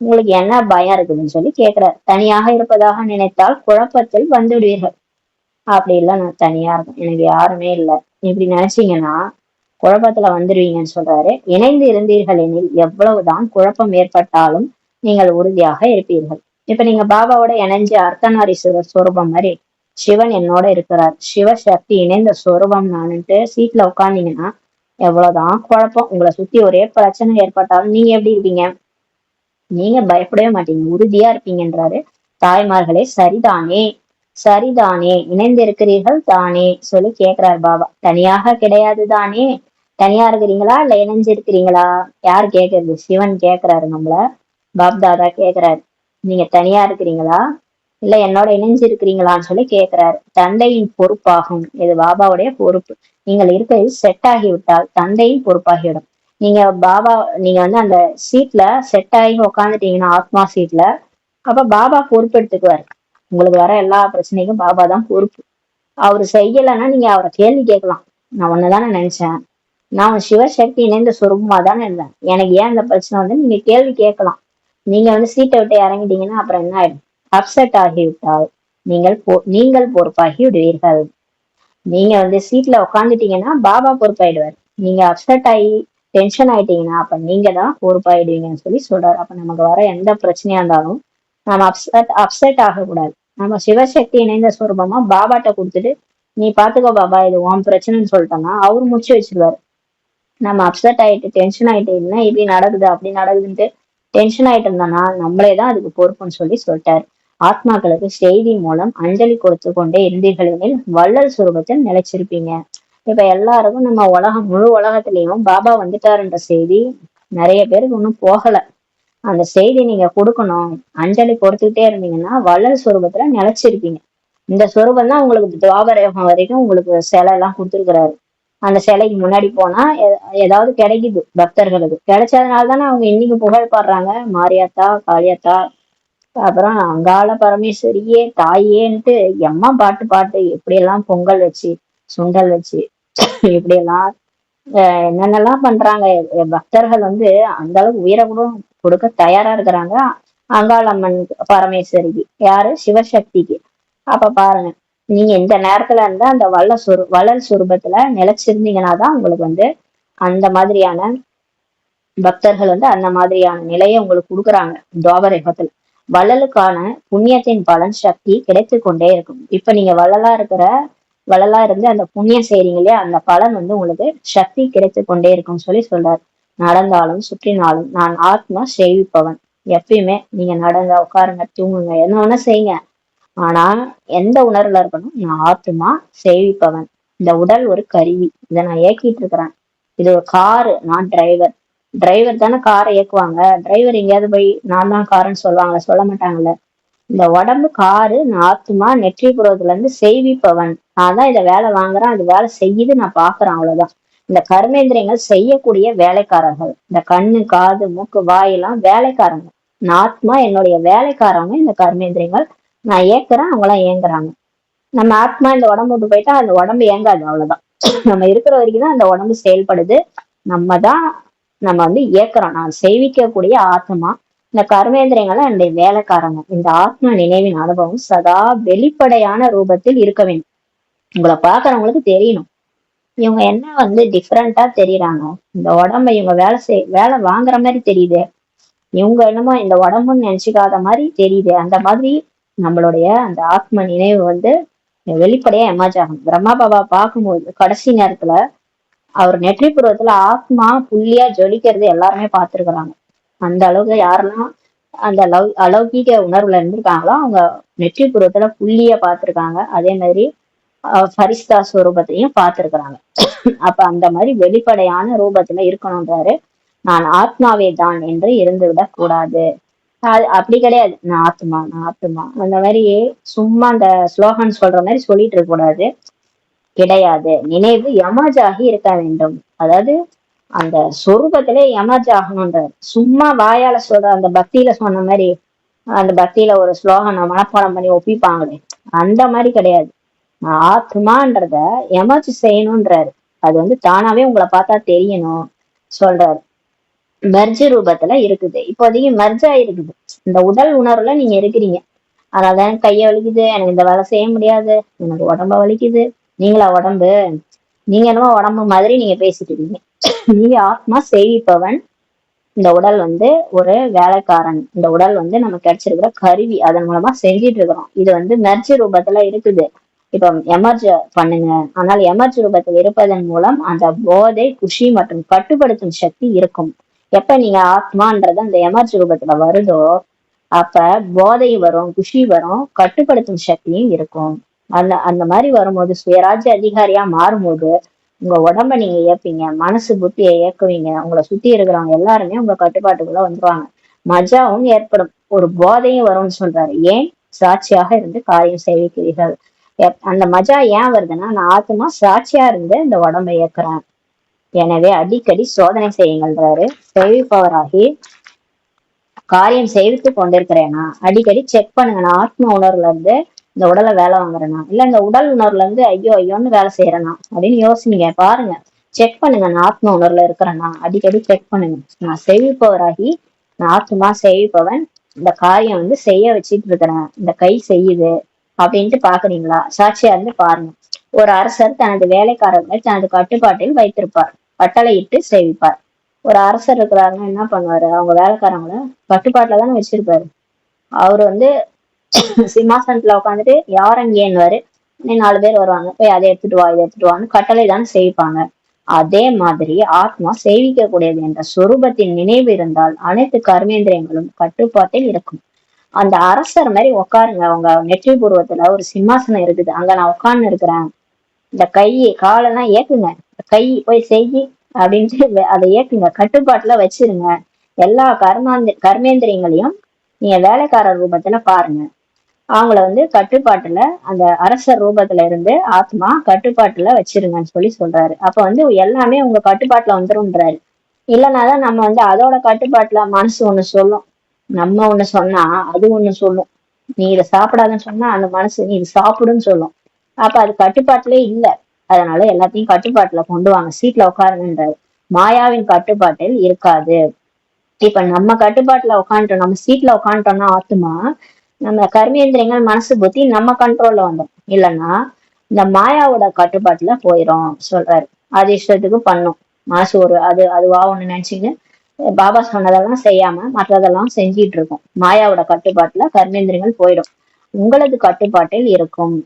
உங்களுக்கு என்ன பயம் இருக்குதுன்னு சொல்லி கேக்குறாரு. தனியாக இருப்பதாக நினைத்தால் குழப்பத்தில் வந்துடுவீர்கள். அப்படி இல்லை, நான் தனியா இருக்கேன், எனக்கு யாருமே இல்லை, இப்படி நினைச்சீங்கன்னா குழப்பத்துல வந்துடுவீங்கன்னு சொல்றாரு. இணைந்து இருந்தீர்கள் எனில் எவ்வளவுதான் குழப்பம் ஏற்பட்டாலும் நீங்கள் உறுதியாக இருப்பீர்கள். இப்ப நீங்க பாபாவோட இணைஞ்சு அர்த்தநாரீஸ்வரர் சொரூபம் மாதிரி சிவன் என்னோட இருக்கிறார், சிவசக்தி இணைந்த சொரூபம் நானுன்ட்டு சீட்ல உட்கார்ந்தீங்கன்னா எவ்வளவுதான் குழப்பம், உங்களை சுத்தி ஒரே பிரச்சனை ஏற்பட்டாலும் நீங்க எப்படி இருப்பீங்க? நீங்க பயப்படவே மாட்டீங்க, உறுதியா இருப்பீங்கன்றாரு. தாய்மார்களே, சரிதானே? சரிதானே, இணைந்து இருக்கிறீர்கள் தானே சொல்லி கேக்குறாரு பாபா. தனியாக கிடையாது தானே? தனியா இருக்கிறீங்களா இல்ல இணைஞ்சு இருக்கிறீங்களா? யார் கேக்குறது? சிவன் கேக்குறாரு நம்மள. பாப் தாதா கேக்குறாரு, நீங்க தனியா இருக்கிறீங்களா இல்ல என்னோட இணைஞ்சு இருக்கிறீங்களான்னு சொல்லி கேக்குறாரு. தந்தையின் பொறுப்பாகும், இது பாபாவுடைய பொறுப்பு. நீங்கள் இருக்கையில் செட் ஆகிவிட்டால் தந்தையின் பொறுப்பாகிவிடும். நீங்க பாபா, நீங்க வந்து அந்த சீட்ல செட் ஆகி உக்காந்துட்டீங்கன்னா ஆத்மா சீட்ல, அப்ப பாபா பொறுப்பெடுத்துக்குவாரு. உங்களுக்கு வர எல்லா பிரச்சனைக்கும் பாபா தான் பொறுப்பு. அவரு செய்யலைன்னா நீங்க அவரை கேள்வி கேட்கலாம். நான் ஒண்ணுதானே நினைச்சேன், நான் சிவசக்தி இணைந்த சுரூபமா தானே இருந்தேன், எனக்கு ஏன் இந்த பிரச்சனை வந்து நீங்க கேள்வி கேட்கலாம். நீங்க வந்து சீட்டை விட்டு இறங்கிட்டீங்கன்னா அப்புறம் என்ன ஆயிடும்? அப்செட் ஆகிவிட்டால் நீங்கள் பொறுப்பாகி விடுவீர்கள். நீங்க வந்து சீட்ல உட்காந்துட்டீங்கன்னா பாபா பொறுப்பாயிடுவார். நீங்க அப்செட் ஆகி டென்ஷன் ஆயிட்டீங்கன்னா அப்ப நீங்க தான் பொறுப்பாயிடுவீங்கன்னு சொல்லி சொல்றாரு. அப்ப நமக்கு வர எந்த பிரச்சனையா இருந்தாலும் நம்ம அப்செட் ஆகக்கூடாது. நம்ம சிவசக்தி இணைந்த சுரூபமா பாபாட்ட கொடுத்துட்டு நீ பாத்துக்கோ பாபா, இது உன் பிரச்சனைன்னு சொல்லிட்டோம்னா அவரு முடிச்சு வச்சிருவாரு. நம்ம அப்செட் ஆயிட்டு டென்ஷன் ஆயிட்டு என்ன இப்படி நடக்குது அப்படி நடக்குதுன்ட்டு டென்ஷன் ஆயிட்டு இருந்தோம்னா நம்மளேதான் அதுக்கு பொறுப்புன்னு சொல்லி சொல்லிட்டாரு. ஆத்மாக்களுக்கு செய்தி மூலம் அஞ்சலி கொடுத்து கொண்டே இருந்தீர்கள் எனில் வள்ளல் சுரூபத்தில் நிலைச்சிருப்பீங்க. இப்ப எல்லாருக்கும் நம்ம முழு உலகத்திலயும் பாபா வந்துட்டாருன்ற செய்தி நிறைய பேருக்கு இன்னும் போகல. அந்த செய்தி நீங்க கொடுக்கணும். அஞ்சலி கொடுத்துக்கிட்டே இருந்தீங்கன்னா வள்ளல் சுரூபத்துல நிலைச்சிருப்பீங்க. இந்த சுரூபம் தான் உங்களுக்கு துவாபரகம் வரைக்கும் உங்களுக்கு சிலை எல்லாம் கொடுத்துருக்கிறாரு. அந்த சிலைக்கு முன்னாடி போனா ஏதாவது கிடைக்குது, பக்தர்களுக்கு கிடைச்சதுனால தானே அவங்க இன்னைக்கு புகழ் பாடுறாங்க. மாரியாத்தா, காளியாத்தா, அப்புறம் அங்காள பரமேஸ்வரியே தாயேன்ட்டு எம்மா பாட்டு பாட்டு எப்படியெல்லாம் பொங்கல் வச்சு சுண்டல் வச்சு இப்படியெல்லாம் என்னென்னலாம் பண்றாங்க. பக்தர்கள் வந்து அந்த அளவுக்கு உயிரை கூட கொடுக்க தயாரா இருக்கிறாங்க அங்காளம்மன் பரமேஸ்வரிக்கு. யாரு? சிவசக்திக்கு. அப்ப பாருங்க, நீங்க இந்த நேரத்துல இருந்தா அந்த வள்ளல் சுரூபத்துல நிலைச்சிருந்தீங்கன்னா தான் உங்களுக்கு வந்து அந்த மாதிரியான பக்தர்கள் வந்து அந்த மாதிரியான நிலையை உங்களுக்கு கொடுக்குறாங்க. துவாபர யுகத்துல வள்ளலுக்கான புண்ணியத்தின் பலன் சக்தி கிடைத்து கொண்டே இருக்கும். இப்ப நீங்க வள்ளலா இருந்து அந்த புண்ணியம் செய்றீங்க இல்லையா, அந்த பலன் வந்து உங்களுக்கு சக்தி கிடைத்து கொண்டே இருக்கும்னு சொல்லி சொல்றாரு. நடந்தாலும் சுற்றினாலும் நான் ஆத்மா சேவிப்பவன். எப்பயுமே நீங்க நடங்க, உட்காருங்க, தூங்குங்க, என்ன வேணா செய்யுங்க. ஆனா எந்த உணர்வுல இருக்கணும்? நான் ஆத்மா சேவிப்பவன். இந்த உடல் ஒரு கருவி, இதை நான் இயக்கிட்டு இருக்கிறேன். இது ஒரு காரு, நான் டிரைவர். டிரைவர் தானே காரை இயக்குவாங்க. டிரைவர் எங்கேயாவது போய் நான் தான் காருன்னு சொல்லுவாங்க? சொல்ல மாட்டாங்கல்ல. இந்த உடம்பு காரு, நான் ஆத்மா நெற்றி புறத்துல இருந்து செய்விப்பவன். நான் தான் இதை வேலை வாங்குறேன், அது வேலை செய்யுது, நான் பாக்குறேன், அவ்வளவுதான். இந்த கர்மேந்திரியங்கள் செய்யக்கூடிய வேலைக்காரர்கள். இந்த கண்ணு, காது, மூக்கு, வாயெல்லாம் வேலைக்காரங்க. நான் ஆத்மா என்னுடைய வேலைக்காரங்க இந்த கர்மேந்திரியங்கள். நான் ஏக்குறேன், அவங்களாம் ஏங்குறாங்க. நம்ம ஆத்மா இந்த உடம்பு விட்டு போயிட்டா அந்த உடம்பு இயங்காது, அவ்வளவுதான். நம்ம இருக்கிற வரைக்கும் தான் அந்த உடம்பு செயல்படுது. நம்ம தான் நம்ம வந்து இயக்குறோம். நான் செய்விக்கக்கூடிய ஆத்மா. இந்த கர்மேந்திரியங்களும் என்னுடைய வேலைக்காரங்க. இந்த ஆத்மா நினைவின் அனுபவம் சதா வெளிப்படையான ரூபத்தில் இருக்க வேண்டும். உங்களை பாக்குறவங்களுக்கு தெரியணும், இவங்க என்ன வந்து டிஃப்ரெண்டா தெரியுறாங்க. இந்த உடம்ப இவங்க வேலை வாங்குற மாதிரி தெரியுது. இவங்க என்னமோ இந்த உடம்புன்னு நினைச்சுக்காத மாதிரி தெரியுது. அந்த மாதிரி நம்மளுடைய அந்த ஆத்ம நினைவு வந்து வெளிப்படையா எமர்ஜ் ஆகும். பிரம்மா பாபா பார்க்கும்போது கடைசி நேரத்துல அவர் நெற்றி புருவத்துல ஆத்மா புள்ளியா ஜொலிக்கிறது எல்லாருமே பார்த்திருக்கிறாங்க. அந்த அளவுக்கு யாரெல்லாம் அந்த அலௌகிக உணர்வுல இருந்திருக்காங்களோ அவங்க நெற்றி புருவத்துல புள்ளிய பார்த்திருக்காங்க. அதே மாதிரி பரிஸ்தா ஸ்வரூபத்தையும் பார்த்திருக்கிறாங்க. அப்ப அந்த மாதிரி வெளிப்படையான ரூபத்துல இருக்கணும்ன்றாரு. நான் ஆத்மாவே தான் என்று இருந்துவிடக் கூடாது. அது அப்படி கிடையாது. நான் ஆத்மா, நான் ஆத்மா அந்த மாதிரி சும்மா அந்த ஸ்லோகன் சொல்ற மாதிரி சொல்லிட்டு இருக்க கூடாது. கிடையாது. நினைவு எமர்ஜ் ஆகி இருக்க வேண்டும். அதாவது அந்த சொரூபத்திலே எமர்ஜ் ஆகணும்ன்றாரு. சும்மா வாயால சொல்ற அந்த பக்தியில சொன்ன மாதிரி, அந்த பக்தியில ஒரு ஸ்லோகனை மனப்பாடம் பண்ணி ஒப்பிப்பாங்களே, அந்த மாதிரி கிடையாது. ஆத்மான்றத எமர்ஜ் செய்யணும்ன்றாரு. அது வந்து தானாவே உங்களை பார்த்தா தெரியணும் சொல்றாரு. மெர்ஜ் ரூபத்துல இருக்குது. இப்போதைக்கு மெர்ஜ் ஆயிருக்குது. இந்த உடல் உணர்வுல நீங்க இருக்கிறீங்க. அதனாலதான் கைய வலிக்குது, எனக்கு இந்த வேலை செய்ய முடியாது, எனக்கு உடம்ப வலிக்குது. நீங்களா உடம்பு? நீங்க என்னமோ உடம்பு மாதிரி நீங்க பேசிட்டு இருக்கீங்க. நீங்க ஆத்மா சேவிப்பவன். இந்த உடல் வந்து ஒரு வேலைக்காரன். இந்த உடல் வந்து நமக்கு கிடைச்சிருக்கிற கருவி. அதன் மூலமா செஞ்சிட்டு இருக்கிறோம். இது வந்து மெர்ஜ் ரூபத்துல இருக்குது. இப்ப எமர்ஜ் பண்ணுங்க. ஆனால் எமர்ஜ் ரூபத்தில் இருப்பதன் மூலம் அந்த போதை, குஷி மற்றும் கட்டுப்படுத்தும் சக்தி இருக்கும். எப்ப நீங்க ஆத்மான்றது அந்த எமர்ஜ் ரூபத்துல வருதோ அப்ப போதை வரும், குஷி வரும், கட்டுப்படுத்தும் சக்தியும் இருக்கும். அந்த அந்த மாதிரி வரும்போது சுயராஜ்ய அதிகாரியா மாறும்போது உங்க உடம்ப நீங்க இயப்பீங்க, மனசு புத்தியை இயக்குவீங்க. உங்களை சுத்தி இருக்கிறவங்க எல்லாருமே உங்க கட்டுப்பாட்டுக்குள்ள வந்துருவாங்க. மஜாவும் ஏற்படும், ஒரு போதையும் வரும்னு சொல்றாரு. ஏன்? சாட்சியாக இருந்து காரியம் செய்விக்கிறீர்கள். அந்த மஜா ஏன் வருதுன்னா, நான் ஆத்மா சாட்சியா இருந்து இந்த உடம்பை இயக்குறேன். எனவே அடிக்கடி சோதனை செய்யுங்கள்ன்றாரு. சேவிப்பவராகி காரியம் செய்வித்து கொண்டிருக்கிறேனா அடிக்கடி செக் பண்ணுங்க. நான் ஆத்ம உணர்வுல இருந்து இந்த உடலை வேலை வாங்குறேனா, இல்ல இந்த உடல் உணர்வுல இருந்து ஐயோ ஐயோன்னு வேலை செய்யறேனா அப்படின்னு யோசிங்க, பாருங்க, செக் பண்ணுங்க. நான் ஆத்ம உணர்வுல இருக்கிறேனா அடிக்கடி செக் பண்ணுங்க. நான் செய்விப்பவராகி, நான் ஆத்மா செய்விப்பவன், இந்த காரியம் வந்து செய்ய வச்சுட்டு இருக்கிறேன், இந்த கை செய்யுது அப்படின்ட்டு பாக்குறீங்களா? சாட்சியா இருந்து பாருங்க. ஒரு அரசர் தனது வேலைக்காரர்களை தனது கட்டுப்பாட்டில் வைத்திருப்பார், கட்டளையிட்டு சேவிப்பார். ஒரு அரசர் இருக்கிறாருன்னா என்ன பண்ணுவாரு? அவங்க வேலைக்காரங்கள கட்டுப்பாட்டுல தானே வச்சிருப்பாரு. அவரு வந்து சிம்மாசனத்துல உட்காந்துட்டு யார் அங்கேன்னுவாரு. 4 பேர் வருவாங்க, போய் அதை எடுத்துட்டு வா, இதை எடுத்துட்டு வான்னு கட்டளை தானே செய்விப்பாங்க. அதே மாதிரி ஆத்மா சேவிக்க கூடியது என்ற சொரூபத்தின் நினைவு இருந்தால் அனைத்து கர்மேந்திரியங்களும் கட்டுப்பாட்டில் இருக்கும். அந்த அரசர் மாதிரி உட்காருங்க. அவங்க நெற்றி பூர்வத்துல ஒரு சிம்மாசனம் இருக்குது, அங்க நான் உட்கார்ந்து இருக்கிறேன். இந்த கை காலெல்லாம் ஏக்குங்க, கை போய் செய்யி அப்படின்ட்டு அதை ஏக்குங்க, கட்டுப்பாட்டுல வச்சிருங்க. எல்லா கர்மேந்திரியங்களையும் நீங்க வேலைக்காரர் ரூபத்துல பாருங்க. அவங்கள வந்து கட்டுப்பாட்டுல, அந்த அரசர் ரூபத்துல இருந்து ஆத்மா கட்டுப்பாட்டுல வச்சிருங்கன்னு சொல்லி சொல்றாரு. அப்ப வந்து எல்லாமே உங்க கட்டுப்பாட்டுல வந்துரும்ன்றாரு. இல்லைனாதான் நம்ம வந்து அதோட கட்டுப்பாட்டுல மனசு ஒண்ணு சொல்லும், நம்ம ஒண்ணு சொன்னா அது ஒண்ணு சொல்லும். நீ இதை சாப்பிடாதுன்னு சொன்னா அந்த மனசு நீ இது சாப்பிடுன்னு சொல்லும். அப்ப அது கட்டுப்பாட்டுலயே இல்ல. அதனால எல்லாத்தையும் கட்டுப்பாட்டுல கொண்டு வாங்க, சீட்ல உட்காருங்கன்றாரு. மாயாவின் கட்டுப்பாட்டில் இருக்காது. இப்ப நம்ம கட்டுப்பாட்டுல உட்காந்துட்டோம், நம்ம சீட்ல உட்காந்துட்டோம்னா ஆத்துமா, நம்ம கர்மேந்திரியங்கள் மனசு புத்தி நம்ம கண்ட்ரோல்ல வந்தோம். இல்லைன்னா இந்த மாயாவோட கட்டுப்பாட்டுல போயிரும் சொல்றாரு. அது இஷ்டத்துக்கு பண்ணும் மனசு. ஒரு அதுவா ஒண்ணு நினைச்சுன்னு பாபா சொன்னதெல்லாம் செய்யாம மற்றதெல்லாம் செஞ்சிட்டு இருக்கும். மாயாவோட கட்டுப்பாட்டுல கர்மேந்திரியங்கள் போயிடும். உங்களது கட்டுப்பாட்டில் இருக்கும்.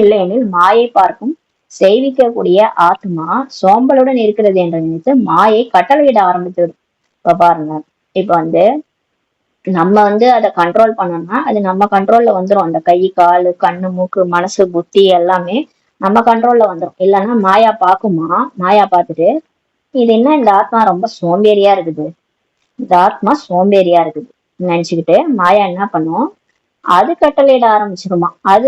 இல்லையெனில் மாயை பார்க்கும் செய்விக்கக்கூடிய ஆத்மா சோம்பலுடன் இருக்கிறது என்று நினைத்து மாயை கட்டளையிட ஆரம்பித்து விடும். இப்ப பாருங்க, இப்ப நம்ம அதை கண்ட்ரோல் பண்ணோம்னா அது நம்ம கண்ட்ரோல்ல வந்துரும். அந்த கை, காலு, கண்ணு, மூக்கு, மனசு, புத்தி எல்லாமே நம்ம கண்ட்ரோல்ல வந்துரும். இல்லைன்னா மாயா பாக்குமா, மாயா பார்த்துட்டு இது என்ன இந்த ஆத்மா ரொம்ப சோம்பேறியா இருக்குது, இந்த ஆத்மா சோம்பேறியா இருக்குது நினைச்சுக்கிட்டு மாயா என்ன பண்ணும், அது கட்டளையிட ஆரம்பிச்சிருமா. அது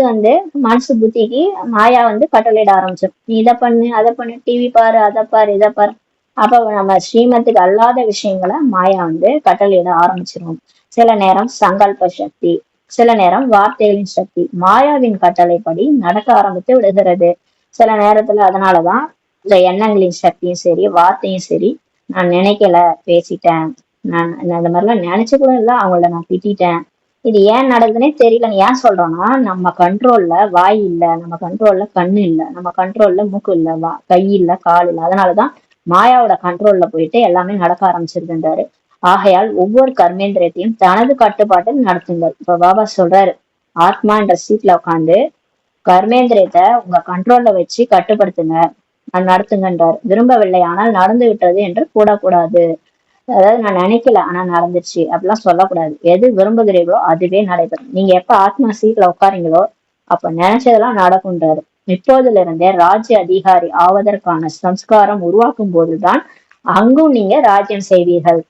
மனசு புத்திக்கு மாயா கட்டளையிட ஆரம்பிச்சிடும். நீ இதை பண்ணு, அதை பண்ணு, டிவி பாரு, அதை பாரு, இதை பாரு. அப்ப நம்ம ஸ்ரீமத்துக்கு அல்லாத விஷயங்களை மாயா கட்டளையிட ஆரம்பிச்சிடும். சில நேரம் சங்கல்ப சக்தி, சில நேரம் வார்த்தைகளின் சக்தி மாயாவின் கட்டளைப்படி நடக்க ஆரம்பித்து விடுகிறது. சில நேரத்துல அதனாலதான் இந்த எண்ணங்களின் சக்தியும் சரி, வார்த்தையும் சரி, நான் நினைக்கல பேசிட்டேன், நான் இந்த மாதிரிலாம் நினைச்சு கூட இல்லை, அவங்கள நான் திட்டேன், இது ஏன் நடக்குதுன்னே தெரியலன்னு ஏன் சொல்றோம்னா, நம்ம கண்ட்ரோல்ல வாய் இல்ல, நம்ம கண்ட்ரோல்ல கண்ணு இல்ல, நம்ம கண்ட்ரோல்ல மூக்கு இல்ல, கை இல்ல, கால் இல்ல. அதனாலதான் மாயாவோட கண்ட்ரோல்ல போயிட்டு எல்லாமே நடக்க ஆரம்பிச்சிருக்கின்றாரு. ஆகையால் ஒவ்வொரு கர்மேந்திரியத்தையும் தனது கட்டுப்பாட்டில் நடத்துங்கள். இப்ப பாபா சொல்றாரு, ஆத்மா என்ற சீட்ல உட்காந்து கர்மேந்திரியத்தை உங்க கண்ட்ரோல்ல வச்சு கட்டுப்படுத்துங்க, நடத்துங்கன்றார். விரும்பவில்லை ஆனால் நடந்து விட்டது என்று கூடக்கூடாது. அதாவது நான் நினைக்கல ஆனா நடந்துச்சு அப்படிலாம் சொல்லக்கூடாது. எது விரும்புகிறீர்களோ அதுவே நடைபெறும். நீங்க எப்ப ஆத்மா சீட்ல உட்காரீங்களோ அப்ப நினைச்சதெல்லாம் நடக்கும்ன்றாரு. இப்போதுல இருந்தே ராஜ்ய அதிகாரி ஆவதற்கான சம்ஸ்காரம் உருவாக்கும் போதுதான் அங்கும் நீங்க ராஜ்யம் செய்வீர்கள்.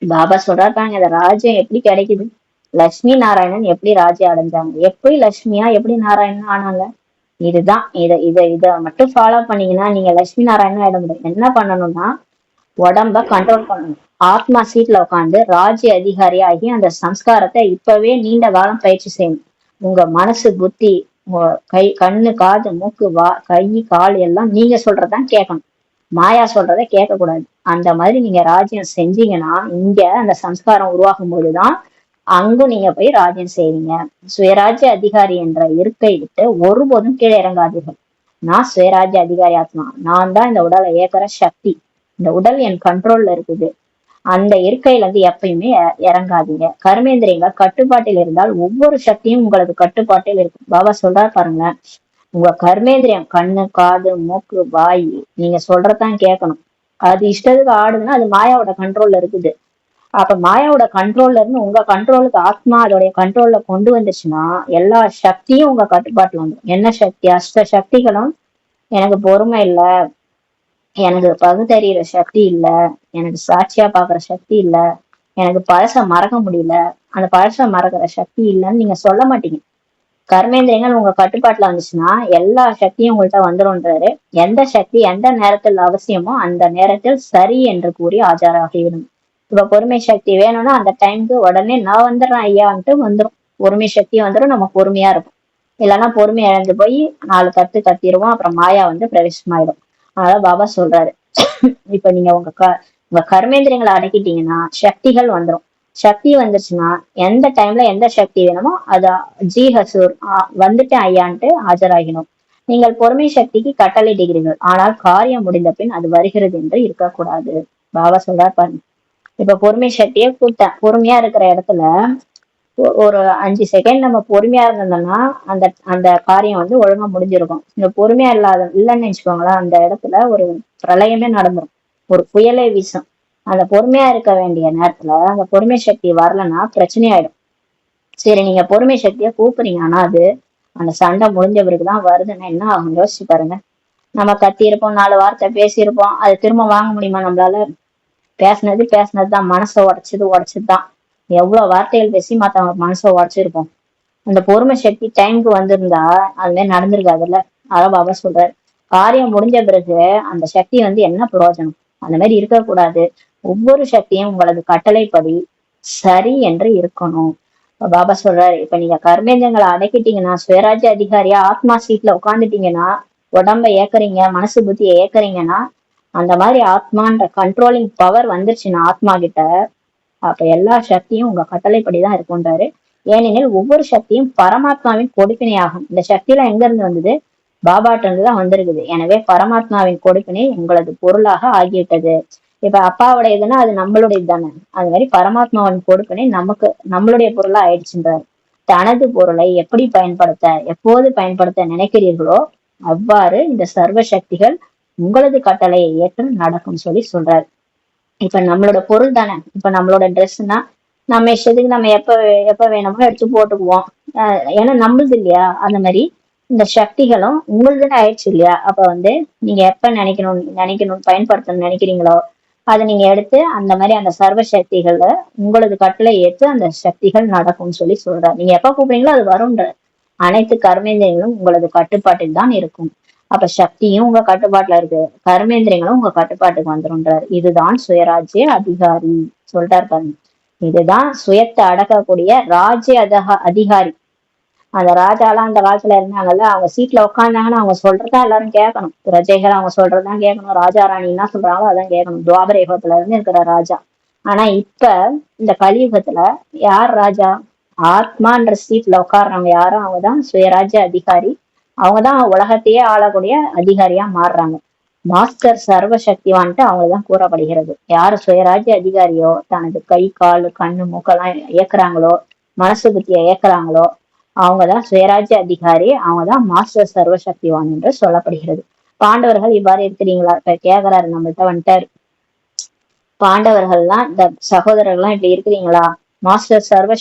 பாபா சொல்றாங்க, இந்த ராஜ்யம் எப்படி கிடைக்குது, லட்சுமி நாராயணன் எப்படி ராஜ்யம் அடைஞ்சாங்க, எப்படி லட்சுமியா எப்படி நாராயணன் ஆனாங்க, இதுதான். இத மட்டும் ஃபாலோ பண்ணீங்கன்னா நீங்க லட்சுமி நாராயணன் ஆயிட முடியும். என்ன பண்ணணும்னா உடம்ப கண்ட்ரோல் பண்ணணும். ஆத்மா சீட்ல உட்காந்து ராஜ்ய அதிகாரி ஆகி அந்த சம்ஸ்காரத்தை இப்பவே நீண்ட காலம் பயிற்சி செய்யணும். உங்க மனசு, புத்தி, கை, கண்ணு, காது, மூக்கு, கை, கால் எல்லாம் நீங்க சொல்றதான் கேட்கணும். மாயா சொல்றதை கேட்க கூடாது. அந்த மாதிரி நீங்க ராஜ்யம் செஞ்சீங்கன்னா இங்க அந்த சம்ஸ்காரம் உருவாகும் போதுதான் அங்கும் நீங்க போய் ராஜ்யம் செய்வீங்க. சுயராஜ்ய அதிகாரி என்ற இருக்கை விட்டு ஒருபோதும் கீழே இறங்காதீர்கள். நான் சுயராஜ்ய அதிகாரி ஆத்மா, நான் தான் இந்த உடலை இயக்குற சக்தி, இந்த உடல் என் கண்ட்ரோல்ல இருக்குது. அந்த இருக்கையில எப்பயுமே இறங்காதீங்க. கர்மேந்திரியங்கள் கட்டுப்பாட்டில் இருந்தால் ஒவ்வொரு சக்தியும் உங்களது கட்டுப்பாட்டில் இருக்கும். பாபா சொல்றாரு பாருங்களேன், உங்க கர்மேந்திரியம் கண்ணு, காது, மூக்கு, வாய் நீங்க சொல்றதான் கேட்கணும். அது இஷ்டத்துக்கு ஆடுதுன்னா அது மாயாவோட கண்ட்ரோல்ல இருக்குது. அப்ப மாயாவோட கண்ட்ரோல்ல இருந்து உங்க கண்ட்ரோலுக்கு ஆத்மா அதோடைய கண்ட்ரோல்ல கொண்டு வந்துச்சுன்னா எல்லா சக்தியும் உங்க கட்டுப்பாட்டுல வந்துடும். என்ன சக்தி? அஷ்ட சக்திகளும் எனக்கு பொறுமை இல்ல, எனக்கு பகுத்தறிகிற சக்தி இல்ல, எனக்கு சாட்சியா பாக்குற சக்தி இல்ல, எனக்கு பழச மறக்க முடியல, அந்த பழச மறக்கிற சக்தி இல்லைன்னு நீங்க சொல்ல மாட்டீங்க. கர்மேந்திரியங்கள் உங்க கட்டுப்பாட்டுல வந்துச்சுன்னா எல்லா சக்தியும் உங்கள்கிட்ட வந்துரும்ன்றாரு. எந்த சக்தி எந்த நேரத்தில் அவசியமோ அந்த நேரத்தில் சரி என்று கூறி ஆஜராகிவிடும். இப்ப பொறுமை சக்தி வேணும்னா அந்த டைமுக்கு உடனே நான் வந்துடுறேன் ஐயான்ட்டு வந்துடும். பொறுமை சக்தி வந்துடும், நம்ம பொறுமையா இருக்கும். இல்லைன்னா பொறுமை இழந்து போய் 4 கத்து கத்திடுவோம், அப்புறம் மாயா பிரவேசமாயிடும். அதனால பாபா சொல்றாரு, இப்ப நீங்க உங்க கர்மேந்திரியங்களை அடக்கிட்டீங்கன்னா சக்திகள் வந்துடும். சக்தி வந்துச்சுன்னா எந்த டைம்ல எந்த சக்தி வேணுமோ அத ஜி ஹசூர் வந்துட்டேன் ஐயான்ட்டு ஆஜராகினோம். நீங்கள் பொறுமை சக்திக்கு கட்டளையிடுகிறீர்கள், ஆனால் காரியம் முடிந்த பின் அது வருகிறது என்று இருக்கக்கூடாது. பாபா சொல்றாரு பாருங்க, இப்ப பொறுமை சக்தியை கூப்பிட்டேன். பொறுமையா இருக்கிற இடத்துல ஒரு 5 செகண்ட் நம்ம பொறுமையா இருந்தோம்னா அந்த அந்த காரியம் ஒழுங்கா முடிஞ்சிருக்கும். இந்த பொறுமையா இல்லைன்னு வச்சுக்கோங்களேன், அந்த இடத்துல ஒரு பிரளயமே நடந்துரும், ஒரு புயலே வீசும். அந்த பொறுமையா இருக்க வேண்டிய நேரத்துல அந்த பொறுமை சக்தி வரலன்னா பிரச்சனையாயிடும். சரி, நீங்க பொறுமை சக்தியை கூப்பிடுறீங்க, ஆனா அது அந்த சண்டை முடிஞ்ச பிறகுதான் வருதுன்னா என்ன ஆகும் யோசிச்சு பாருங்க. நம்ம கத்தி இருப்போம், 4 வார்த்தை பேசியிருப்போம், அது திரும்ப வாங்க முடியுமா நம்மளால? பேசினதுதான், மனசை உடைச்சதுதான். எவ்வளவு வார்த்தைகள் பேசி மத்தவங்க மனசை உடைச்சிருப்போம். அந்த பொறுமை சக்தி டைமுக்கு வந்திருந்தா அது மாதிரி நடந்திருக்காதுல்ல. அதான் பாபா சொல்றாரு, காரியம் முடிஞ்ச பிறகு அந்த சக்தி என்ன பிரயோஜனம்? அந்த மாதிரி இருக்கக்கூடாது. ஒவ்வொரு சக்தியும் உங்களது கட்டளைப்படி சரி என்று இருக்கணும். பாபா சொல்றாரு, இப்ப நீங்க கர்மேந்திரங்களை அடக்கிட்டீங்கன்னா, சுயராஜ்ய அதிகாரியா ஆத்மா சீட்ல உட்காந்துட்டீங்கன்னா, உடம்ப ஏக்குறீங்க, மனசு புத்தியை ஏக்குறீங்கன்னா, அந்த மாதிரி ஆத்மான்ற கண்ட்ரோலிங் பவர் வந்துருச்சுன்னா ஆத்மா கிட்ட, அப்ப எல்லா சக்தியும் உங்க கட்டளைப்படிதான் இருக்கும்ன்றாரு. ஏனெனில் ஒவ்வொரு சக்தியும் பரமாத்மாவின் கொடுப்பினை ஆகும். இந்த சக்தியெல்லாம் எங்க இருந்து வந்தது? பாபாட்ட இருந்துதான் வந்திருக்குது. எனவே பரமாத்மாவின் கொடுப்பினை உங்களது பொருளாக ஆகிவிட்டது. இப்ப அப்பாவுடையதுன்னா அது நம்மளுடையது தானே. அது மாதிரி பரமாத்மாவின் கொடுப்பினை நம்மளுடைய பொருளா ஆயிடுச்சுன்றாரு. தனது பொருளை எப்படி பயன்படுத்த, எப்போது பயன்படுத்த நினைக்கிறீர்களோ அவ்வாறு இந்த சர்வ சக்திகள் உங்களது கட்டளையை ஏற்று நடக்கும் சொல்லி சொல்றாரு. இப்ப நம்மளோட பொருள் தானே, இப்ப நம்மளோட ட்ரெஸ்னா நம்ம இஷ்டத்துக்கு நம்ம எப்ப எப்ப வேணுமோ எடுத்து போட்டுக்குவோம். ஏன்னா நம்மளுது இல்லையா, அந்த மாதிரி இந்த சக்திகளும் உங்களுதுன்னு ஆயிடுச்சு இல்லையா. அப்ப நீங்க எப்ப நினைக்கணும் பயன்படுத்தணும்னு நினைக்கிறீங்களோ அதை நீங்க எடுத்து அந்த மாதிரி அந்த சர்வ சக்திகளை உங்களது கட்டளை ஏற்று அந்த சக்திகள் நடக்கும்னு சொல்லி சொல்றாரு. நீங்க எப்ப கூப்பிடுறீங்களோ அது வரும்ன்ற. அனைத்து கர்மேந்திரியங்களும் உங்களது கட்டுப்பாட்டில் தான் இருக்கும். அப்ப சக்தியும் உங்க கட்டுப்பாட்டுல இருக்கு, கர்மேந்திரியங்களும் உங்க கட்டுப்பாட்டுக்கு வந்துரும்ன்றார். இதுதான் சுயராஜ்ய அதிகாரி சொல்றாரு பாருங்க. இதுதான் சுயத்தை அடக்கக்கூடிய ராஜ்ய அதிகாரி. அந்த ராஜாலாம் அந்த காலத்துல இருந்தாங்கல்ல, அவங்க சீட்ல உட்காந்தாங்கன்னா அவங்க சொல்றதா எல்லாரும் கேட்கணும். பிரஜைகள் அவங்க சொல்றதுதான் கேட்கணும். ராஜா ராணி என்ன சொல்றாங்களோ அதான் கேட்கணும். துவாபர யுகத்துல இருந்து இருக்கிற ராஜா. ஆனா இப்ப இந்த கலியுகத்துல யார் ராஜா? ஆத்மான்ற சீட்ல உட்கார்றவங்க யாரும் அவங்கதான் சுயராஜ்ய அதிகாரி. அவங்கதான் உலகத்தையே ஆளக்கூடிய அதிகாரியா மாறுறாங்க. மாஸ்டர் சர்வ சக்திவான்ட்டு அவங்கதான் கூறப்படுகிறது. யாரு சுயராஜ்ய அதிகாரியோ, தனது கை கால் கண்ணு மூக்கெல்லாம் இயக்குறாங்களோ, மனசு புத்திய இயக்குறாங்களோ அவங்கதான் சுயராஜ்ய அதிகாரி. அவங்கதான் மாஸ்டர் சர்வ சக்திவான் என்று சொல்லப்படுகிறது. பாண்டவர்கள் இவ்வாறு இருக்கிறீங்களா? இப்ப கேக்குறாரு நம்மள்ட்ட வந்துட்டாரு. பாண்டவர்கள்லாம் இந்த சகோதரர்கள்லாம் இப்படி இருக்கிறீங்களா? மாஸ்டர் சர்வ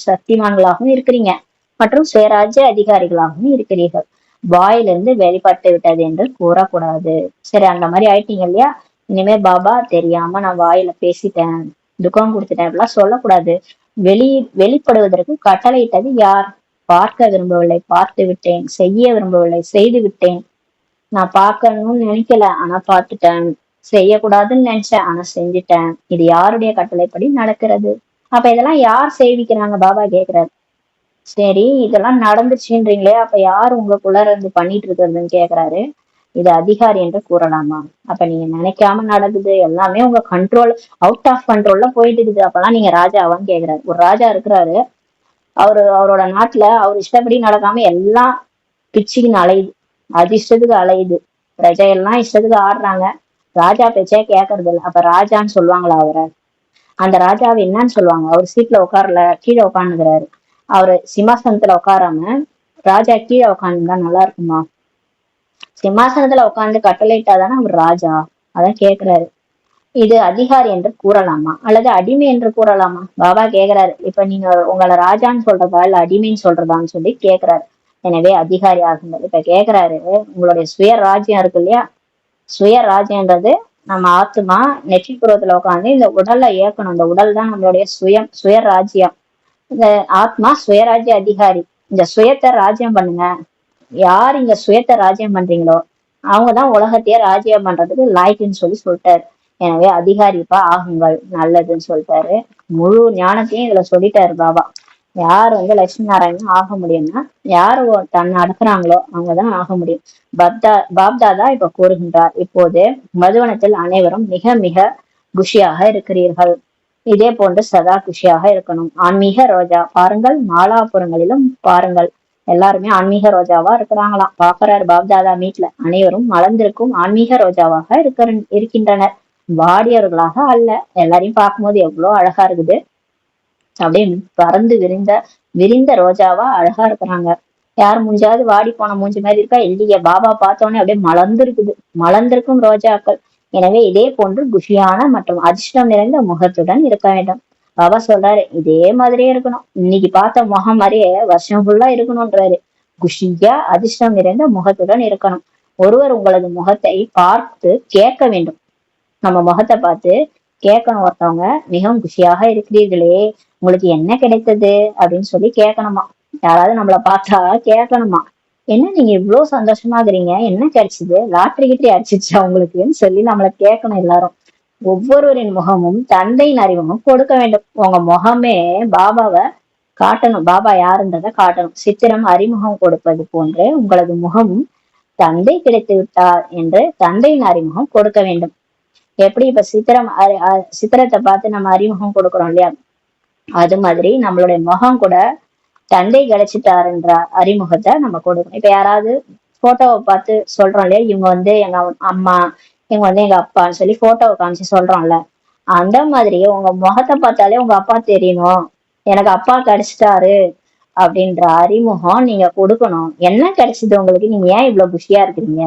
சக்திமான்களாகவும் இருக்கிறீங்க மற்றும் சுயராஜ்ய அதிகாரிகளாகவும் இருக்கிறீர்கள். வாயிலிருந்து வெளிப்பட்டு விட்டது என்று கூறக்கூடாது. சரி, அந்த மாதிரி ஆயிட்டீங்க இல்லையா, இனிமே பாபா தெரியாம நான் வாயில பேசிட்டேன், துக்கம் கொடுத்துட்டேன் அப்படிலாம் சொல்லக்கூடாது. வெளிப்படுவதற்கு கட்டளையிட்டது யார்? பார்க்க விரும்பவில்லை, பார்த்து விட்டேன். செய்ய விரும்பவில்லை, செய்து விட்டேன். நான் பார்க்கணும்னு நினைக்கல, ஆனா பார்த்துட்டேன். செய்யக்கூடாதுன்னு நினைச்சேன், ஆனா செஞ்சுட்டேன். இது யாருடைய கட்டளைப்படி நடக்கிறது? அப்ப இதெல்லாம் யார் செய்விக்கிறாங்க? பாபா கேக்குறாரு. சரி, இதெல்லாம் நடந்துச்சுன்றீங்களே, அப்ப யார் உங்களுக்குள்ள இருந்து பண்ணிட்டு இருக்கிறதுன்னு கேக்குறாரு. இது அதிகாரி என்று கூறலாமா? அப்ப நீங்க நினைக்காம நடக்குது எல்லாமே உங்க கண்ட்ரோல், அவுட் ஆஃப் கண்ட்ரோல்ல போயிட்டு இருக்குது. அப்பெல்லாம் நீங்க ராஜாவான்னு கேக்குறாரு. ஒரு ராஜா இருக்கிறாரு, அவரோட நாட்டுல அவர் இஷ்டப்படி நடக்காம எல்லாம் பிச்சுக்குன்னு அலையுது, அது இஷ்டத்துக்கு அலையுது. பிரஜையெல்லாம் இஷ்டத்துக்கு ஆடுறாங்க, ராஜா பேச்சே கேட்கறது இல்லை. அப்ப ராஜான்னு சொல்லுவாங்களா அவரை? அந்த ராஜாவை என்னன்னு சொல்லுவாங்க? அவர் சீட்ல உட்காரல, கீழே உட்காந்துக்கிறாரு. அவரு சிம்மாசனத்துல உட்காராம ராஜா கீழே உட்காந்துருந்தா நல்லா இருக்குமா? சிம்மாசனத்துல உட்கார்ந்து கட்டளையிட்டாதானே அவர் ராஜா. அதான் கேக்குறாரு. இது அதிகாரி என்று கூறலாமா அல்லது அடிமை என்று கூறலாமா? பாபா கேக்குறாரு. இப்ப நீங்க உங்களை ராஜான்னு சொல்றதா இல்ல அடிமைன்னு சொல்றதான்னு சொல்லி கேக்குறாரு. எனவே அதிகாரி ஆகுங்க. இப்ப கேக்குறாரு, உங்களுடைய சுய ராஜ்யம் இருக்கு இல்லையா, சுய ராஜ்யன்றது நம்ம ஆத்மா நெற்றிப்புறத்துல உட்காந்து இந்த உடலை இயக்கணும். இந்த உடல் தான் நம்மளுடைய சுய ராஜ்யம். இந்த ஆத்மா சுயராஜ்ய அதிகாரி. இந்த சுயத்தை ராஜ்யம் பண்ணுங்க. யார் இங்க சுயத்தை ராஜ்யம் பண்றீங்களோ அவங்கதான் உலகத்தையே ராஜ்யம் பண்றதுக்கு லாய்க்குன்னு சொல்லிட்டாரு. எனவே அதிகாரிப்பா ஆகுங்கள், நல்லதுன்னு சொல்லிட்டாரு. முழு ஞானத்தையும் இதுல சொல்லிட்டாரு பாபா. யார் லட்சுமி நாராயணன் ஆக முடியும்னா யாரு தன்னை அடக்குறாங்களோ அவங்கதான் ஆக முடியும். பாப்தாதா இப்ப கூறுகின்றார், இப்போது மதுவனத்தில் அனைவரும் மிக மிக குஷியாக இருக்கிறீர்கள். இதே போன்று சதா குஷியாக இருக்கணும். ஆன்மீக ரோஜா பாருங்கள், மாலாபுரங்களிலும் பாருங்கள், எல்லாருமே ஆன்மீக ரோஜாவா இருக்கிறாங்களாம். பாக்குறாரு பாப்தாதா வீட்டுல அனைவரும் மலர்ந்திருக்கும் ஆன்மீக ரோஜாவாக இருக்கின்றனர். வாடியவர்களாக அல்ல. எல்லாரையும் பார்க்கும்போது எவ்வளவு அழகா இருக்குது. அப்படியே பறந்து விரிந்த ரோஜாவா அழகா இருக்கிறாங்க. யார் மூஞ்சாவது வாடி போன மூஞ்சி மாதிரி இருக்கா? இல்லையே, பாபா பார்த்தோன்னே அப்படியே மலர்ந்திருக்கும் ரோஜாக்கள். எனவே இதே போன்று குஷியான மற்றும் அதிர்ஷ்டம் நிறைந்த முகத்துடன் இருக்க வேண்டும். பாபா சொல்றாரு, இதே மாதிரியே இருக்கணும். இன்னைக்கு பார்த்த முகம் மாதிரியே வருஷம் ஃபுல்லா இருக்கணும்ன்றாரு. குஷியா அதிர்ஷ்டம் நிறைந்த முகத்துடன் இருக்கணும். ஒருவர் உங்களது முகத்தை பார்த்து கேட்க வேண்டும். நம்ம முகத்தை பார்த்து கேட்கணும். ஒருத்தவங்க மிகவும் குஷியாக இருக்கிறீர்களே, உங்களுக்கு என்ன கிடைத்தது அப்படின்னு சொல்லி கேட்கணுமா. யாராவது நம்மள பார்த்தா கேட்கணுமா, என்ன நீங்க இவ்வளவு சந்தோஷமா இருக்கிறீங்க, என்ன கிடைச்சது, லாட்டரி கிட்டே அடிச்சிச்சா உங்களுக்குன்னு சொல்லி நம்மள கேட்கணும் எல்லாரும். ஒவ்வொருவரின் முகமும் தந்தையின் அறிமுகம் கொடுக்க வேண்டும். உங்க முகமே பாபாவை காட்டணும், பாபா யாருன்றதை காட்டணும். சித்திரம் அறிமுகம் கொடுப்பது போன்று உங்களது முகமும் தந்தை கிடைத்து விட்டார் என்று தந்தையின் அறிமுகம் கொடுக்க வேண்டும். எப்படி இப்ப சித்திரத்தை பார்த்து நம்ம அறிமுகம் கொடுக்குறோம் இல்லையா, அது மாதிரி நம்மளுடைய முகம் கூட தந்தை கிடைச்சிட்டாருன்ற அறிமுகத்தை நம்ம கொடுக்கணும். இப்ப யாராவது போட்டோவை பார்த்து சொல்றோம் இல்லையா, இவங்க எங்க அம்மா, இவங்க எங்க அப்பான்னு சொல்லி போட்டோவை காமிச்சு சொல்றோம்ல, அந்த மாதிரி உங்க முகத்தை பார்த்தாலே உங்க அப்பா தெரியணும். எனக்கு அப்பா கிடைச்சிட்டாரு, அப்படின்ற அறிமுகம் நீங்க கொடுக்கணும். என்ன கிடைச்சது உங்களுக்கு, நீங்க ஏன் இவ்வளவு குஷியா இருக்கிறீங்க?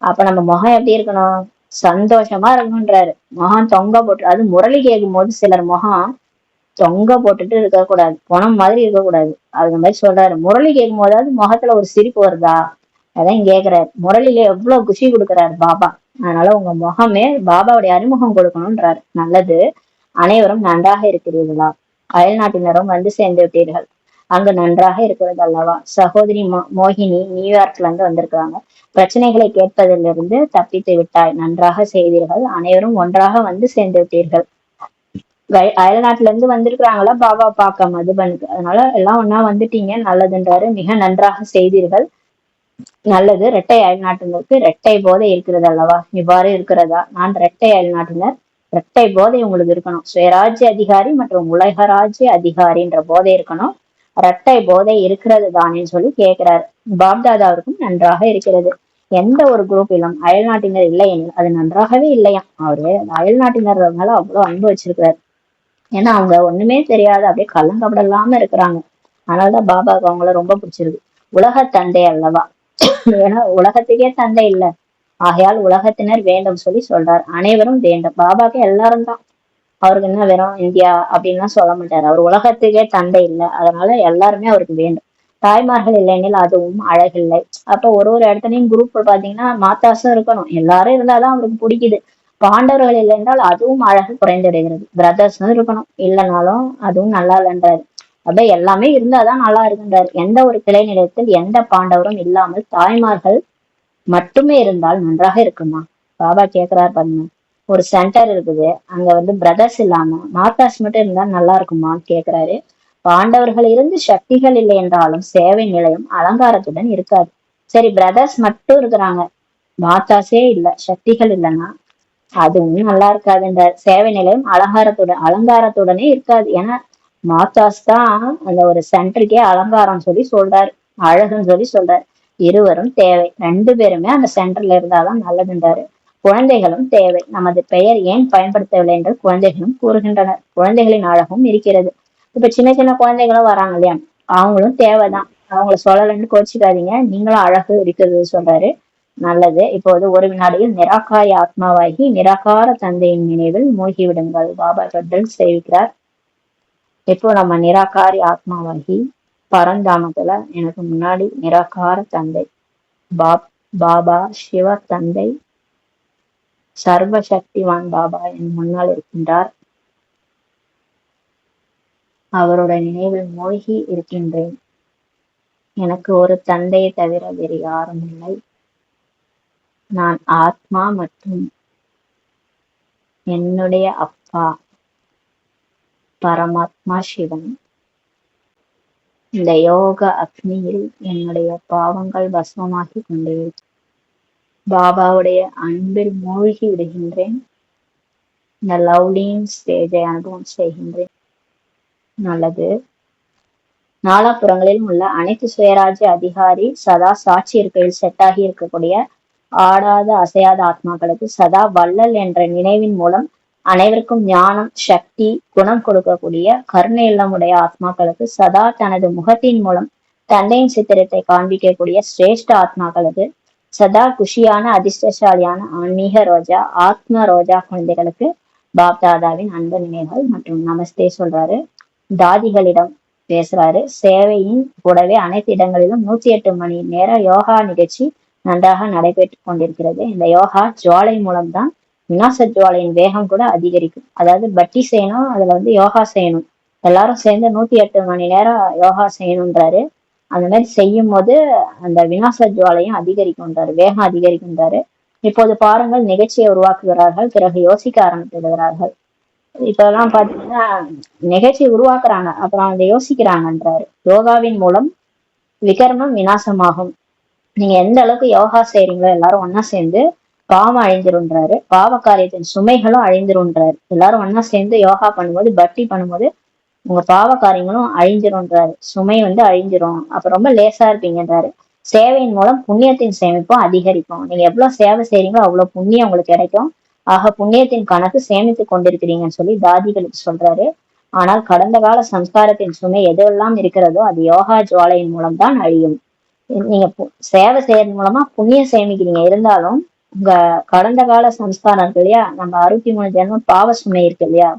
அப்ப நம்ம முகம் எப்படி இருக்கணும்? சந்தோஷமா இருக்கணும்ன்றாரு. முகம் தொங்க போட்டு, அது முரளி கேட்கும் போது சிலர் முகம் தொங்க போட்டுட்டு இருக்கக்கூடாது, பணம் மாதிரி இருக்கக்கூடாது. அது மாதிரி சொல்றாரு. முரளி கேட்கும் போதாவது முகத்துல ஒரு சிரிப்பு வருதா? அதான் கேக்குறாரு. முரளியில எவ்வளவு குஷி கொடுக்குறாரு பாபா. அதனால உங்க முகமே பாபாவுடைய அறிமுகம் கொடுக்கணும்ன்றாரு. நல்லது. அனைவரும் நன்றாக இருக்கிறீர்களா? அயல் நாட்டினரும் வந்து சேர்ந்து விட்டீர்கள். அங்கு நன்றாக இருக்கிறது அல்லவா? சகோதரி மோகினி நியூயார்க்ல இருந்து வந்திருக்கிறாங்க. பிரச்சனைகளை கேட்பதிலிருந்து தப்பித்து விட்டாய், நன்றாக செய்தீர்கள். அனைவரும் ஒன்றாக வந்து சேர்ந்து விட்டீர்கள். அயல் நாட்டுல இருந்து வந்திருக்கிறாங்களா பாபா பார்க்க மதுபனுக்கு. அதனால எல்லாம் ஒன்னா வந்துட்டீங்க, நல்லதுன்றாரு. மிக நன்றாக செய்தீர்கள். நல்லது. இரட்டை அயல் நாட்டினருக்கு இரட்டை போதை இருக்கிறது அல்லவா? இவ்வாறு இருக்கிறதா? நான் இரட்டை அயல் நாட்டினர். இரட்டை போதை உங்களுக்கு இருக்கணும். சுயராஜ்ய அதிகாரி மற்றும் உலகராஜ்ய அதிகாரின்ற போதை இருக்கணும். இரட்டை போதை இருக்கிறது தானேன்னு சொல்லி கேட்கிறாரு. பாப்தாதாவிற்கும் நன்றாக இருக்கிறது. எந்த ஒரு குரூப்பிலும் அயல் நாட்டினர் இல்லை எனில் அது நன்றாகவே இல்லையா? அவரு அயல் நாட்டினர் மேல அவ்வளவு அன்பு வச்சிருக்கிறாரு. ஏன்னா அவங்க ஒண்ணுமே தெரியாத அப்படியே கள்ளங்கபடம் இல்லாம இருக்கிறாங்க. அதனாலதான் பாபாவுக்கு அவங்கள ரொம்ப பிடிச்சிருக்கு. உலக தந்தை அல்லவா? ஏன்னா உலகத்துக்கே தந்தை இல்ல. ஆகையால் உலகத்தினர் வேண்டும் சொல்லி சொல்றார். அனைவரும் வேண்டும். பாபாக்கு எல்லாரும் தான். அவருக்கு என்ன வெறும் இந்தியா அப்படின்லாம் சொல்ல மாட்டாரு. அவர் உலகத்துக்கே தந்தை இல்லை. அதனால எல்லாருமே அவருக்கு வேண்டும். தாய்மார்கள் இல்லைனில் அதுவும் அழகில்லை. அப்ப ஒரு ஒரு இடத்துலயும் குரூப் பாத்தீங்கன்னா மாத்தாசும் இருக்கணும். எல்லாரும் இருந்தாதான் அவருக்கு பிடிக்குது. பாண்டவர்கள் இல்லை என்றால் அதுவும் அழகு குறைந்து விடுகிறது. பிரதர்ஸும் இருக்கணும், இல்லைனாலும் அதுவும் நல்லா இல்லைன்றாரு. அப்ப எல்லாமே இருந்தாதான் நல்லா இருக்குன்றாரு. எந்த ஒரு கிளை நிலையத்தில் எந்த பாண்டவரும் இல்லாமல் தாய்மார்கள் மட்டுமே இருந்தால் நன்றாக இருக்குமா? பாபா கேக்குறாரு பாருங்க. ஒரு சென்டர் இருக்குது, அங்க வந்து பிரதர்ஸ் இல்லாம மாதாஸ் மட்டும் இருந்தா நல்லா இருக்குமான்னு கேக்குறாரு. பாண்டவர்கள் இருந்து சக்திகள் இல்லை என்றாலும் சேவை நிலையம் அலங்காரத்துடன் இருக்காது. சரி, பிரதர்ஸ் மட்டும் இருக்கிறாங்க, மாதாஸே இல்ல, சக்திகள் இல்லைன்னா அதுவும் நல்லா இருக்காதுன்ற. சேவை நிலையம் அலங்காரத்துடனே இருக்காது. ஏன்னா மாதாஸ் தான் அந்த ஒரு சென்டருக்கே அலங்காரம் சொல்லி சொல்றாரு, அழகுன்னு சொல்லி சொல்றாரு. இருவரும் தேவை, ரெண்டு பேருமே அந்த சென்டர்ல இருந்தாதான் நல்லதுன்றாரு. குழந்தைகளும் தேவை. நமது பெயர் ஏன் பயன்படுத்தவில்லை என்று குழந்தைகளும் கூறுகின்றனர். குழந்தைகளின் அழகும் இருக்கிறது. இப்ப சின்ன சின்ன குழந்தைகளும் வராங்க இல்லையா, அவங்களும் தேவைதான். அவங்கள சொல்லலன்னு கோச்சிக்காதீங்க, நீங்களும் அழகு இருக்கிறது சொல்றாரு. நல்லது. இப்போது ஒரு வினாடியில் நிராகாரி ஆத்மாவாகி நிராகார தந்தையின் நினைவில் மூழ்கி விடுங்கள். பாபா கட்டல் சேவிக்கிறார். இப்போ நம்ம நிராகாரி ஆத்மாவாகி பரந்தாமத்துல எனக்கு முன்னாடி நிராகார தந்தை பாபா சிவ தந்தை சர்வசக்திவான் பாபா என் முன்னால் இருக்கின்றார். அவருடைய நினைவில் மூழ்கி இருக்கின்றேன். எனக்கு ஒரு தந்தையை தவிர வேறு யாரும் இல்லை. நான் ஆத்மா மற்றும் என்னுடைய அப்பா பரமாத்மா சிவன். இந்த யோக அக்னியில் என்னுடைய பாவங்கள் பஸ்மமாகி கொண்டே பாபாவுடைய அன்பில் மூழ்கி விடுகின்றேன். இந்த லவ்லியின் ஸ்டேஜை அனுபவம் செய்கின்றேன். நல்லது. நாலாபுறங்களிலும் உள்ள அனைத்து சுயராஜ்ய அதிகாரி சதா சாட்சி இருக்கையில் செட்டாகி இருக்கக்கூடிய ஆடாத அசையாத ஆத்மாக்களுக்கு சதா வள்ளல் என்ற நினைவின் மூலம் அனைவருக்கும் ஞானம் சக்தி குணம் கொடுக்கக்கூடிய கருணை இல்லமுடைய ஆத்மாக்களுக்கு சதா தனது முகத்தின் மூலம் தந்தையின் சித்திரத்தை காண்பிக்கக்கூடிய சிரேஷ்ட ஆத்மாக்களுக்கு சதா குஷியான அதிர்ஷ்டசாலியான ஆன்மீக ரோஜா ஆத்ம ரோஜா குழந்தைகளுக்கு பாப்தாதாவின் அன்பு நினைவுகள் மற்றும் நமஸ்தே சொல்றாரு. தாதிகளிடம் பேசுறாரு. சேவையின் கூடவே அனைத்து இடங்களிலும் 108 மணி நேர யோகா நிகழ்ச்சி நன்றாக நடைபெற்று கொண்டிருக்கிறது. இந்த யோகா ஜுவாலை மூலம்தான் விநாச ஜுவாலையின் வேகம் கூட அதிகரிக்கும். அதாவது பட்டி செய்யணும், அதுல வந்து யோகா செய்யணும். எல்லாரும் சேர்ந்து 108 மணி நேரம் யோகா செய்யணுன்றாரு. அந்த மாதிரி செய்யும் போது அந்த விநாச ஜுவாலையும் அதிகரிக்கும்ன்றாரு, வேகம் அதிகரிக்கின்றாரு. இப்போது பாருங்கள், நிகழ்ச்சியை உருவாக்குகிறார்கள், பிறகு யோசிக்க ஆரம்பித்து விடுகிறார்கள். இப்ப எல்லாம் பாத்தீங்கன்னா நிகழ்ச்சி உருவாக்குறாங்க, அப்புறம் அதை யோசிக்கிறாங்கன்றாரு. யோகாவின் மூலம் விகர்மம் விநாசமாகும். நீங்க எந்த அளவுக்கு யோகா செய்றீங்களோ எல்லாரும் ஒன்னா சேர்ந்து பாவம் அழிஞ்சிருன்றாரு. பாவ காரியத்தின் சுமைகளும் அழிஞ்சிருன்றாரு. எல்லாரும் ஒன்னா சேர்ந்து யோகா பண்ணும்போது பக்தி பண்ணும்போது உங்க பாவ காரியங்களும் அழிஞ்சிரும்ன்றாரு. சுமை வந்து அழிஞ்சிரும், அப்ப ரொம்ப லேசா இருப்பீங்கன்றாரு. சேவையின் மூலம் புண்ணியத்தின் சேமிப்பும் அதிகரிக்கும். நீங்க எவ்வளவு சேவை செய்றீங்களோ அவ்வளவு புண்ணியம் உங்களுக்கு கிடைக்கும். ஆக புண்ணியத்தின் கணக்கு சேமித்து கொண்டிருக்கிறீங்கன்னு சொல்லி தாதிகளுக்கு சொல்றாரு. ஆனால் கடந்த கால சம்ஸ்காரத்தின் சுமை எதுவெல்லாம் இருக்கிறதோ அது யோகா ஜுவாலையின் மூலம்தான் அழியும். நீங்க சேவை செய்யறது மூலமா புண்ணியம் சேமிக்கிறீங்க, இருந்தாலும் உங்க கடந்த கால சம்ஸ்காரம் இருக்கு இல்லையா, நம்ம 63 ஜென்மம் பாவ சுமை இருக்கு இல்லையா,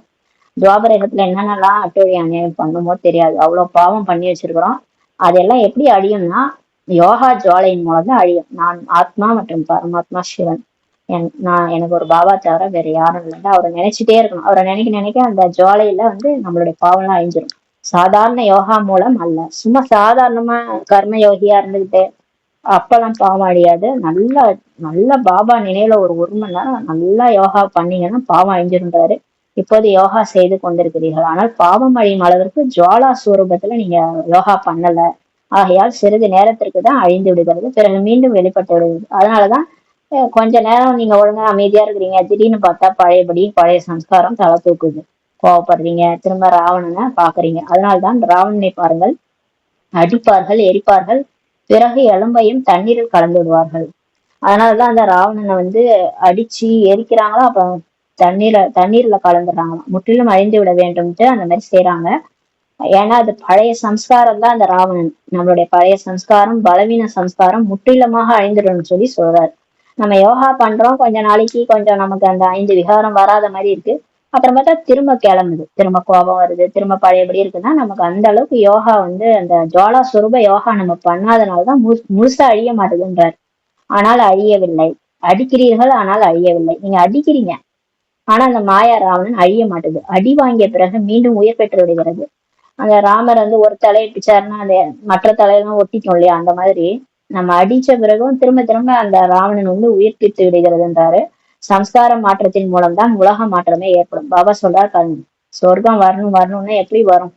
துவாபரகத்துல என்னென்னலாம் அட்டூழி அநியாயம் பண்ணுமோ தெரியாது, அவ்வளவு பாவம் பண்ணி வச்சிருக்கிறோம். அதெல்லாம் எப்படி அழியும்னா யோகா ஜுவாலையின் மூலம் தான் அழியும். நான் ஆத்மா மற்றும் பரமாத்மா சிவன். நான் எனக்கு ஒரு பாபா தவிர வேற யாரும் இல்லைன்னா அவரை நினைச்சிட்டே இருக்கணும். அவரை நினைக்க நினைக்க அந்த ஜுவாலையில நம்மளுடைய பாவம்லாம் அழிஞ்சிடும். சாதாரண யோகா மூலம் அல்ல, சும்மா சாதாரணமா கர்ம யோகியா இருந்துகிட்டு அப்பெல்லாம் பாவம் அழியாது. நல்ல நல்ல பாபா நினைவுல ஒரு மணி நேரம் நல்லா யோகா பண்ணீங்கன்னா பாவம் அழிஞ்சிருந்தாரு. இப்போது யோகா செய்து கொண்டிருக்கிறீர்கள், ஆனால் பாவம் அழியும் அளவிற்கு ஜுவாலா ஸ்வரூபத்துல நீங்க யோகா பண்ணல. ஆகையால் சிறிது நேரத்திற்கு தான் அழிந்து விடுகிறது, பிறகு மீண்டும் வெளிப்பட்டு விடுகிறது. அதனாலதான் கொஞ்ச நேரம் நீங்க ஒழுங்கா அமைதியா இருக்கிறீங்க, திடீர்னு பார்த்தா பழையபடி பழைய சம்ஸ்காரம் தலை தூக்குது, கோவப்படுறீங்க, திரும்ப ராவணனை பாக்குறீங்க. அதனால்தான் ராவணனை பாருங்கள், அடிப்பார்கள், எரிப்பார்கள், பிறகு எலும்பையும் தண்ணீரில் கலந்து விடுவார்கள். அதனாலதான் அந்த ராவணனை அடிச்சு எரிக்கிறாங்களா, அப்ப தண்ணீர்ல கலந்துடுறாங்களாம், முற்றிலும் அழிந்து விட வேண்டும்ட்டு அந்த மாதிரி செய்யறாங்க. ஏன்னா அது பழைய சம்ஸ்காரம் தான். அந்த ராவணன் நம்மளுடைய பழைய சம்ஸ்காரம், பலவீன சம்ஸ்காரம் முற்றிலுமாக அழிந்துடும் சொல்லி சொல்றாரு. நம்ம யோகா பண்றோம், கொஞ்ச நாளைக்கு கொஞ்சம் நமக்கு அந்த 5 விகாரம் வராத மாதிரி இருக்கு, அப்புறம் பார்த்தா திரும்ப கிளம்புது, திரும்ப கோபம் வருது, திரும்ப பழையபடி இருக்குன்னா நமக்கு அந்த அளவுக்கு யோகா அந்த ஜுவாலா சுரூப யோகா நம்ம பண்ணாதனாலதான் முழுசா அழிய மாட்டேதுன்றார். ஆனால் அழியவில்லை. அடிக்கிறீர்கள் ஆனால் அழியவில்லை. நீங்க அடிக்கிறீங்க, ஆனா அந்த மாயா ராவணன் அழிய மாட்டேது. அடி வாங்கிய பிறகு மீண்டும் உயிர் பெற்று விடுகிறது. அந்த ராமர் ஒரு தலையை பிச்சாருன்னா அந்த மற்ற தலையெல்லாம் ஒட்டிக்கும் இல்லையா, அந்த மாதிரி நம்ம அடிச்ச பிறகும் திரும்ப திரும்ப அந்த ராவணன் உயிர்ப்பித்து விடுகிறதுன்றாரு. சம்ஸ்கார மாற்றத்தின் மூலம்தான் உலக மாற்றமே ஏற்படும். பாபா சொல்றாரு, சொர்க்கம் வரணும்னா எப்படி வரும்,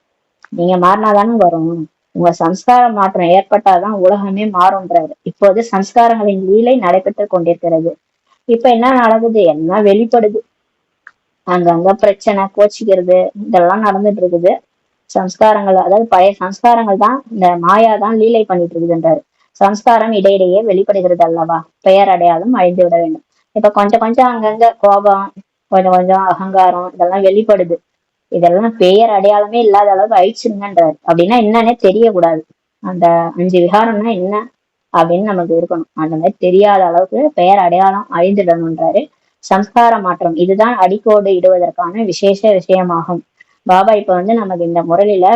நீங்க மாறினாதானே வரும். உங்க சம்ஸ்கார மாற்றம் ஏற்பட்டாதான் உலகமே மாறும்ன்றாரு. இப்போது சம்ஸ்காரங்களின் லீலை நடைபெற்று கொண்டிருக்கிறது. இப்ப என்ன நடக்குது, என்ன வெளிப்படுது, அங்கங்க பிரச்சனை, கோச்சிக்கிறது, இதெல்லாம் நடந்துட்டு இருக்குது. சம்ஸ்காரங்கள், அதாவது பழைய சம்ஸ்காரங்கள் தான், இந்த மாயா தான் லீலை பண்ணிட்டு இருக்குதுன்றாரு. சம்ஸ்காரம் இடையிடையே வெளிப்படுகிறது அல்லவா, பெயர் அடையாளம் அழிந்து விட வேண்டும். இப்ப கொஞ்சம் கொஞ்சம் அங்கங்க கோபம், கொஞ்சம் கொஞ்சம் அகங்காரம், இதெல்லாம் வெளிப்படுது. இதெல்லாம் பெயர் அடையாளமே இல்லாத அளவுக்கு அழிச்சிருங்கன்றாரு. அப்படின்னா என்னன்னே தெரியக்கூடாது, அந்த 5 விகாரம்னா என்ன அப்படின்னு நமக்கு இருக்கணும். அந்த மாதிரி தெரியாத அளவுக்கு பெயர் அடையாளம் அழிந்துடணும்ன்றாரு. சம்ஸ்கார மாற்றம் இதுதான் அடிக்கோடு இடுவதற்கான விசேஷ விஷயமாகும். பாபா இப்ப நமக்கு இந்த முறையில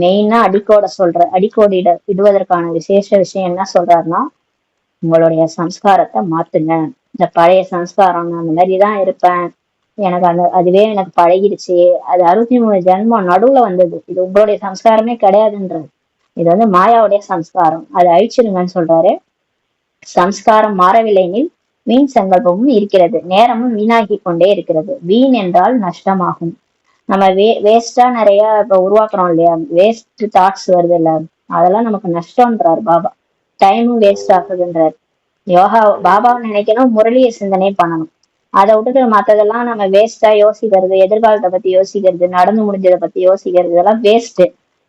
மெயினா அடிக்கோடு இடுவதற்கான விசேஷ விஷயம் என்ன சொல்றாருன்னா, உங்களுடைய சம்ஸ்காரத்தை மாத்துங்க. இந்த பழைய சம்ஸ்காரம், நான் அந்த மாதிரிதான் இருப்பேன், எனக்கு அதுவே எனக்கு பழகிடுச்சு, அது 63 ஜென்மம் நடுவுல வந்தது, இது உங்களுடைய சம்ஸ்காரமே கிடையாதுன்றது. இது மாயாவுடைய சம்ஸ்காரம், அதை அழிச்சிருங்கன்னு சொல்றாரு. சம்ஸ்காரம் மாறவில்லைனில் வீண் சங்கல்பமும் இருக்கிறது, நேரமும் வீணாகி கொண்டே இருக்கிறது. வீண் என்றால் நஷ்டமாகும். நம்ம வேஸ்டா நிறைய இப்ப உருவாக்குறோம் இல்லையா, வேஸ்ட் தாட்ஸ் வருது இல்ல, அதெல்லாம் நமக்கு நஷ்டம்ன்றாரு பாபா. டைமும் வேஸ்ட் ஆகுதுன்றாரு. யோகா பாபாவை நினைக்கணும், முரளிய சிந்தனை பண்ணணும். அதை விட்டுட்டு மத்ததெல்லாம் நம்ம வேஸ்டா யோசிக்கிறது, எதிர்காலத்தை பத்தி யோசிக்கிறது, நடந்து முடிஞ்சதை பத்தி யோசிக்கிறது, இதெல்லாம் வேஸ்ட்.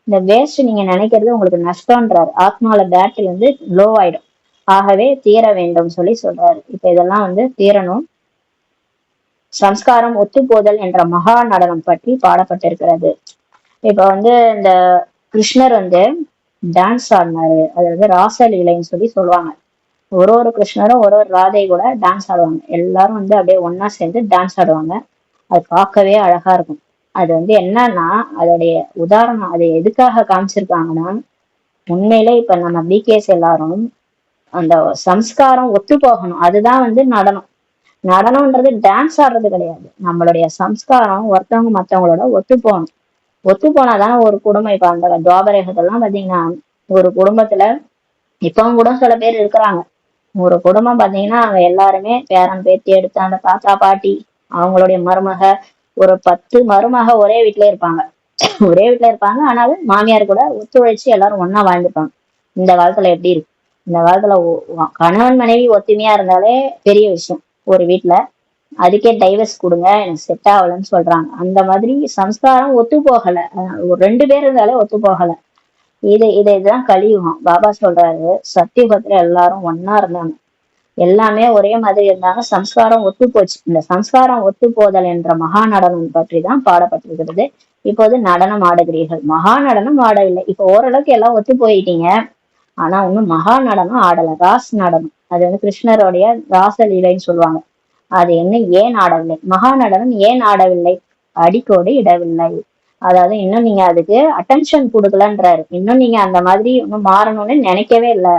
இந்த வேஸ்ட் நீங்க நினைக்கிறது உங்களுக்கு நஷ்டம்ன்றாரு. ஆத்மால பேட்டரி லோ ஆயிடும். ஆகவே தீர வேண்டும் சொல்லி சொல்றாரு. இப்ப இதெல்லாம் தீரணும். சம்ஸ்காரம் ஒத்துப்போதல் என்ற மகா நடனம் பற்றி பாடப்பட்டிருக்கிறது. இப்ப இந்த கிருஷ்ணர் டான்ஸ் ஆடினாரு, அது ராசலீலைன்னு சொல்லி சொல்லுவாங்க. ஒரு கிருஷ்ணரும் ஒரு ராதை கூட டான்ஸ் ஆடுவாங்க. எல்லாரும் அப்படியே ஒன்னா சேர்ந்து டான்ஸ் ஆடுவாங்க. அது பார்க்கவே அழகா இருக்கும். அது என்னன்னா அதோடைய உதாரணம், அது எதுக்காக காமிச்சிருக்காங்கன்னா, உண்மையிலே இப்ப நம்ம பிகேஸ் எல்லாரும் அந்த சம்ஸ்காரம் ஒத்து போகணும். அதுதான் நடனம். நடனம்ன்றது டான்ஸ் ஆடுறது கிடையாது. நம்மளுடைய சம்ஸ்காரம் ஒருத்தவங்க மத்தவங்களோட ஒத்து போகணும். ஒத்து போனாதானே ஒரு குடும்பம். இப்ப அந்த துவாபரேகத்தெல்லாம் பாத்தீங்கன்னா, ஒரு குடும்பத்துல இப்பவும் கூட சில பேர் இருக்கிறாங்க. ஒரு குடும்பம் பாத்தீங்கன்னா அவங்க எல்லாருமே பேரன் பேத்தி எடுத்து அந்த தாத்தா பாட்டி அவங்களுடைய மருமக, ஒரு 10 மருமக ஒரே வீட்டுல இருப்பாங்க. ஒரே வீட்டுல இருப்பாங்க, ஆனாலும் மாமியார் கூட ஒத்துழைச்சு எல்லாரும் ஒன்னா வாழ்ந்துப்பாங்க. இந்த காலத்துல எப்படி இருக்கு, இந்த காலத்துல கணவன் மனைவி ஒத்துமையா இருந்தாலே பெரிய விஷயம் ஒரு வீட்டுல. அதுக்கே டைவர்ஸ் கொடுங்க, எனக்கு செட் ஆகலன்னு சொல்றாங்க. அந்த மாதிரி சம்ஸ்காரம் ஒத்து போகல, ஒரு 2 பேர் இருந்தாலே ஒத்து போகல. இதுதான் கலியுகம். பாபா சொல்றாரு, சத்தியுகத்துல எல்லாரும் ஒன்னா இருந்தாங்க, எல்லாமே ஒரே மாதிரி இருந்தாங்க, சம்ஸ்காரம் ஒத்து போச்சு. இந்த சம்ஸ்காரம் ஒத்து போதல் என்ற மகா நடனம் பற்றி தான் பாடப்பட்டிருக்கிறது. இப்போது நடனம் ஆடுகிறீர்கள். மகா நடனம் ஆடவில்லை. இப்ப ஓரளவுக்கு எல்லாம் ஒத்து போயிட்டீங்க. ஆனா இன்னும் மகா நடனம் ஆடல. ராஸ் நடனம், அது வந்து கிருஷ்ணருடைய ராசலீலைன்னு சொல்லுவாங்க. அது என்ன, ஏன் ஆடவில்லை? மகா நடனம் ஏன் ஆடவில்லை? அடிக்கோடு இடவில்லை. அதாவது இன்னும் நீங்க அதுக்கு அட்டென்ஷன் கொடுக்கலன்றாரு. இன்னும் நீங்க அந்த மாதிரி இன்னும் மாறணும்னு நினைக்கவே இல்லை.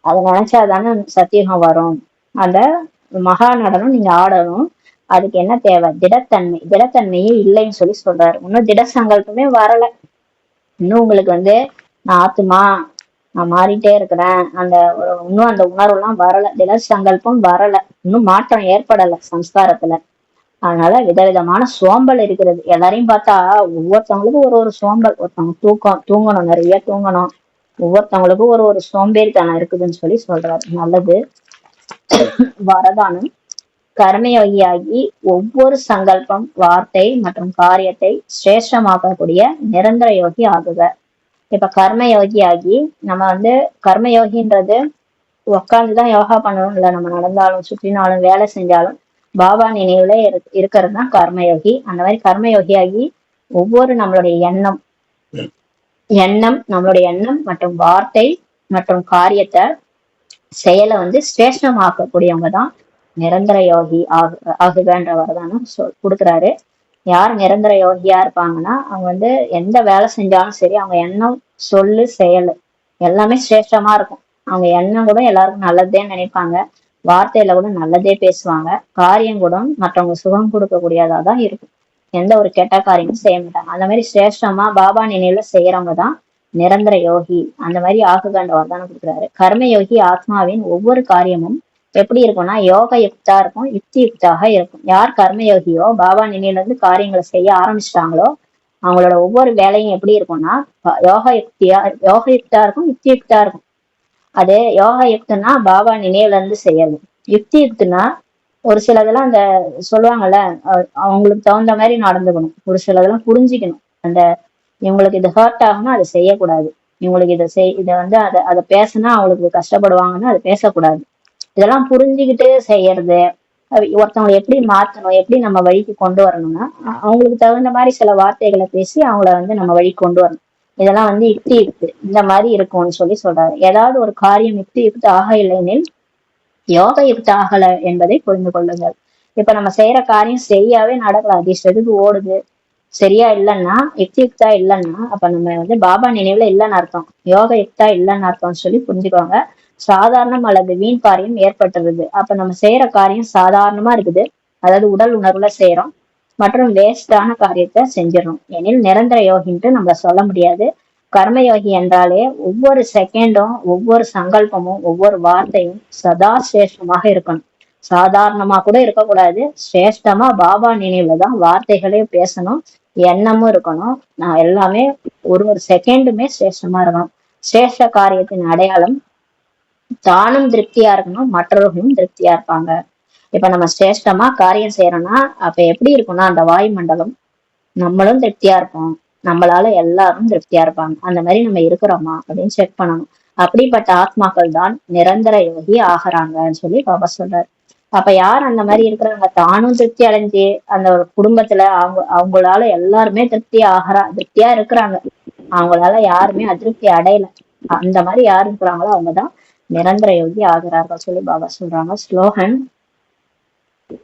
அதை நினைச்சாதானே சத்தியுகம் வரும். அந்த மகா நடனம் நீங்க ஆடணும். அதுக்கு என்ன தேவை? திடத்தன்மை. திடத்தன்மையே இல்லைன்னு சொல்லி சொல்றாரு. இன்னும் திட சங்கல்பமே வரல. இன்னும் உங்களுக்கு வந்து நான் ஆத்துமா, நான் மாறிட்டே இருக்கிறேன், அந்த இன்னும் அந்த உணர்வு எல்லாம் வரல. திட சங்கல்பம் வரல. இன்னும் மாற்றம் ஏற்படல சம்ஸ்காரத்துல. அதனால விதவிதமான சோம்பல் இருக்கிறது. எல்லாரையும் பார்த்தா ஒவ்வொருத்தவங்களுக்கும் ஒரு ஒரு சோம்பல். ஒருத்தவங்க தூங்கணும், நிறைய தூங்கணும். ஒவ்வொருத்தவங்களுக்கும் ஒரு ஒரு சோம்பேறித்தனம் இருக்குதுன்னு சொல்லி சொல்றாரு. நல்லது. வரதானம். கர்மயோகியாகி ஒவ்வொரு சங்கல்பம், வார்த்தை மற்றும் காரியத்தை சிரேஷ்டமாக்கக்கூடிய நிரந்தர யோகி ஆகுக. இப்ப கர்மயோகி ஆகி நம்ம வந்து கர்மயோகின்றது உட்காந்துதான் யோகா பண்ணணும் இல்ல. நம்ம நடந்தாலும் சுற்றினாலும் வேலை செஞ்சாலும் பாபா நினைவுல இருக்கிறது தான் கர்மயோகி. அந்த மாதிரி கர்மயோகியாகி ஒவ்வொரு நம்மளுடைய நம்மளுடைய எண்ணம் மற்றும் வார்த்தை மற்றும் காரியத்தை, செயலை வந்து சிரேஷ்டமாக்கக்கூடியவங்க தான் நிரந்தர யோகி ஆகுகன்ற வரதானம் கொடுக்குறாரு. யார் நிரந்தர யோகியா இருப்பாங்கன்னா, அவங்க வந்து எந்த வேலை செஞ்சாலும் சரி, அவங்க எண்ணம், சொல்லு, செயல் எல்லாமே சிரேஷ்டமா இருக்கும். அவங்க எண்ணம் கூட எல்லாருக்கும் நல்லதே நினைப்பாங்க. வார்த்தையில கூட நல்லதே பேசுவாங்க. காரியம் கூட மற்றவங்க சுகம் கொடுக்கக்கூடியதாதான் இருக்கும். எந்த ஒரு கெட்ட காரியமும் செய்ய மாட்டாங்க. அந்த மாதிரி சிரேஷ்டமா பாபா நினைவுல செய்யறவங்க தான் நிரந்தர யோகி. அந்த மாதிரி ஆகுகன்ற வரதானம் கொடுக்குறாரு. கர்ம யோகி ஆத்மாவின் ஒவ்வொரு காரியமும் எப்படி இருக்கும்னா யோக யுக்தா இருக்கும், யுக்தி யுக்தாக இருக்கும். யார் கர்மயோகியோ பாபா நினைவுல இருந்து காரியங்களை செய்ய ஆரம்பிச்சிட்டாங்களோ அவங்களோட ஒவ்வொரு வேலையும் எப்படி இருக்கும்னா யோக யுக்தா இருக்கும், யுக்தி யுக்தா இருக்கும். அது யோக யுக்தனா பாபா நினைவுல இருந்து செய்யணும். யுக்தி யுக்துனா ஒரு சிலதெல்லாம் அந்த சொல்லுவாங்கல்ல, அவங்களுக்கு தகுந்த மாதிரி நடந்துக்கணும். ஒரு சிலதெல்லாம் புரிஞ்சுக்கணும். அந்த இவங்களுக்கு இது ஹர்ட் ஆகும்னா அதை செய்யக்கூடாது, இவங்களுக்கு இதை வந்து அதை பேசினா அவங்களுக்கு கஷ்டப்படுவாங்கன்னா அதை பேசக்கூடாது. இதெல்லாம் புரிஞ்சுக்கிட்டு செய்யறது. ஒருத்தவங்களை எப்படி மாத்தணும், எப்படி நம்ம வழிக்கு கொண்டு வரணும்னா அவங்களுக்கு தகுந்த மாதிரி சில வார்த்தைகளை பேசி அவங்கள வந்து நம்ம வழிக்கு கொண்டு வரணும். இதெல்லாம் வந்து யுக்தி யுக்து இந்த மாதிரி இருக்கும்னு சொல்லி சொல்றாரு. ஏதாவது ஒரு காரியம் யுக்தி யுக்து ஆக இல்லைனில் யோக யுக்த ஆகல என்பதை புரிந்து கொள்ளுங்கள். இப்ப நம்ம செய்யற காரியம் சரியாவே நடக்கல, அதிர்ஷ்டத்துக்கு ஓடுது, சரியா இல்லைன்னா, யுக்தி யுக்தா இல்லைன்னா அப்ப நம்ம வந்து பாபா நினைவுல இல்லைன்னு அர்த்தம், யோக யுக்தா இல்லைன்னு அர்த்தம்னு சொல்லி புரிஞ்சுக்கோங்க. சாதாரணம் அல்லது வீண் காரியம் ஏற்பட்டுருது. அப்ப நம்ம செய்யற காரியம் சாதாரணமா இருக்குது, அதாவது உடல் உணர்வுல செய்யறோம், மற்றும் வேஸ்டான காரியத்தை செஞ்சிடறோம் எனில் நிரந்தர யோகின்ட்டு நம்மள சொல்ல முடியாது. கர்மயோகி என்றாலே ஒவ்வொரு செகண்டும், ஒவ்வொரு சங்கல்பமும், ஒவ்வொரு வார்த்தையும் சதா சிரேஷ்டமாக இருக்கணும். சாதாரணமா கூட இருக்கக்கூடாது, சிரேஷ்டமா பாபா நினைவுல தான் வார்த்தைகளே பேசணும், எண்ணமும் இருக்கணும். நான் எல்லாமே ஒரு ஒரு செகண்டுமே சிரேஷ்டமா இருக்கணும். சிரேஷ்ட காரியத்தின் அடையாளம் தானும் திருப்தியா இருக்கணும், மற்றவர்களும் திருப்தியா இருப்பாங்க. இப்ப நம்ம சிரேஷ்டமா காரியம் செய்யறோம்னா அப்ப எப்படி இருக்கும்னா அந்த வாயுமண்டலம் நம்மளும் திருப்தியா இருப்போம், நம்மளால எல்லாரும் திருப்தியா இருப்பாங்க. அந்த மாதிரி நம்ம இருக்கிறோமா அப்படின்னு செக் பண்ணணும். அப்படிப்பட்ட ஆத்மாக்கள் தான் நிரந்தர யோகி ஆகிறாங்கன்னு சொல்லி பாபா சொல்றாரு. அப்ப யார் அந்த மாதிரி இருக்கிறாங்க, தானும் திருப்தி அடைஞ்சு அந்த ஒரு குடும்பத்துல அவங்களால எல்லாருமே திருப்தியா இருக்கிறாங்க, அவங்களால யாருமே அதிருப்தி அடையல, அந்த மாதிரி யார் இருக்கிறாங்களோ அவங்கதான் நிரந்தர யோகி ஆகிறார்கள் சொல்லி பாபா சொல்றாங்க. ஸ்லோகன்.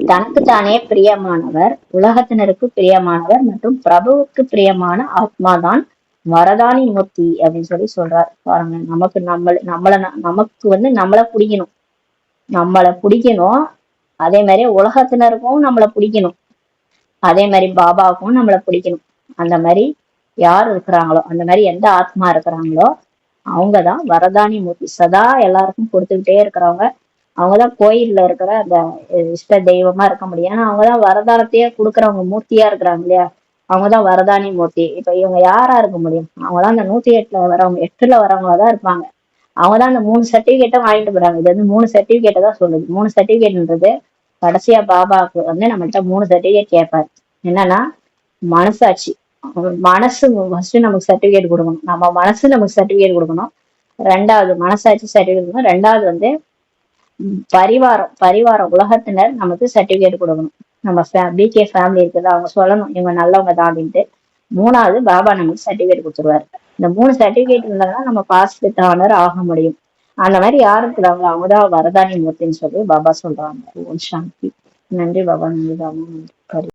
தனக்குத்தானே பிரியமானவர், உலகத்தினருக்கு பிரியமானவர் மற்றும் பிரபுவுக்கு பிரியமான ஆத்மாதான் வரதானி மூர்த்தி அப்படின்னு சொல்லி சொல்றார். பாருங்க, நமக்கு வந்து நம்மளை பிடிக்கணும், அதே மாதிரி உலகத்தினருக்கும் நம்மளை பிடிக்கணும், அதே மாதிரி பாபாவுக்கும் நம்மளை பிடிக்கணும். அந்த மாதிரி யார் இருக்கிறாங்களோ, அந்த மாதிரி எந்த ஆத்மா இருக்கிறாங்களோ அவங்கதான் வரதானி மூர்த்தி. சதா எல்லாருக்கும் கொடுத்துக்கிட்டே இருக்கிறவங்க. அவங்கதான் கோயில்ல இருக்கிற அந்த இஷ்ட தெய்வமா இருக்க முடியும். ஏன்னா அவங்கதான் வரதானத்தையே கொடுக்குறவங்க, மூர்த்தியா இருக்கிறாங்க இல்லையா, அவங்கதான் வரதானி மூர்த்தி. இப்ப இவங்க யாரா இருக்க முடியும்? அவங்கதான் அந்த 108ல வரவங்க, 8ல வரவங்கதான் இருப்பாங்க. அவங்கதான் அந்த 3 சர்டிபிகேட்டை வாங்கிட்டு போறாங்க. இது வந்து 3 சர்டிபிகேட்டை தான் சொல்லுது. 3 சர்டிபிகேட்ன்றது கடைசியா பாபாவுக்கு வந்து நம்மள்கிட்ட 3 சர்டிபிகேட் கேட்பாரு. என்னன்னா மனசாட்சி, மனசு ஃபர்ஸ்ட் நமக்கு சர்டிபிகேட் கொடுக்கணும், நம்ம மனசு நமக்கு சர்டிபிகேட் கொடுக்கணும். ரெண்டாவது மனசாட்சி சர்டிபிகேட் கொடுக்கணும். ரெண்டாவது வந்து பரிவாரம் உலகத்தினர் நமக்கு சர்டிபிகேட் கொடுக்கணும். நம்ம பிகே ஃபேமிலி இருக்குது, அவங்க சொல்லணும் இவங்க நல்லவங்க தான் அப்படின்ட்டு. மூணாவது பாபா நமக்கு சர்டிபிகேட் கொடுத்துருவாரு. இந்த 3 சர்டிபிகேட் இருந்தாங்கன்னா நம்ம பாஸ் வித் ஆனர் ஆக முடியும். அந்த மாதிரி யாரு இருக்கிறாங்களோ அவங்கதான் வரதானி மூர்த்தின்னு சொல்லி பாபா சொல்றாங்க. ஓம் சாந்தி. நன்றி பாபா. நன்றி பாபா. நன்றி.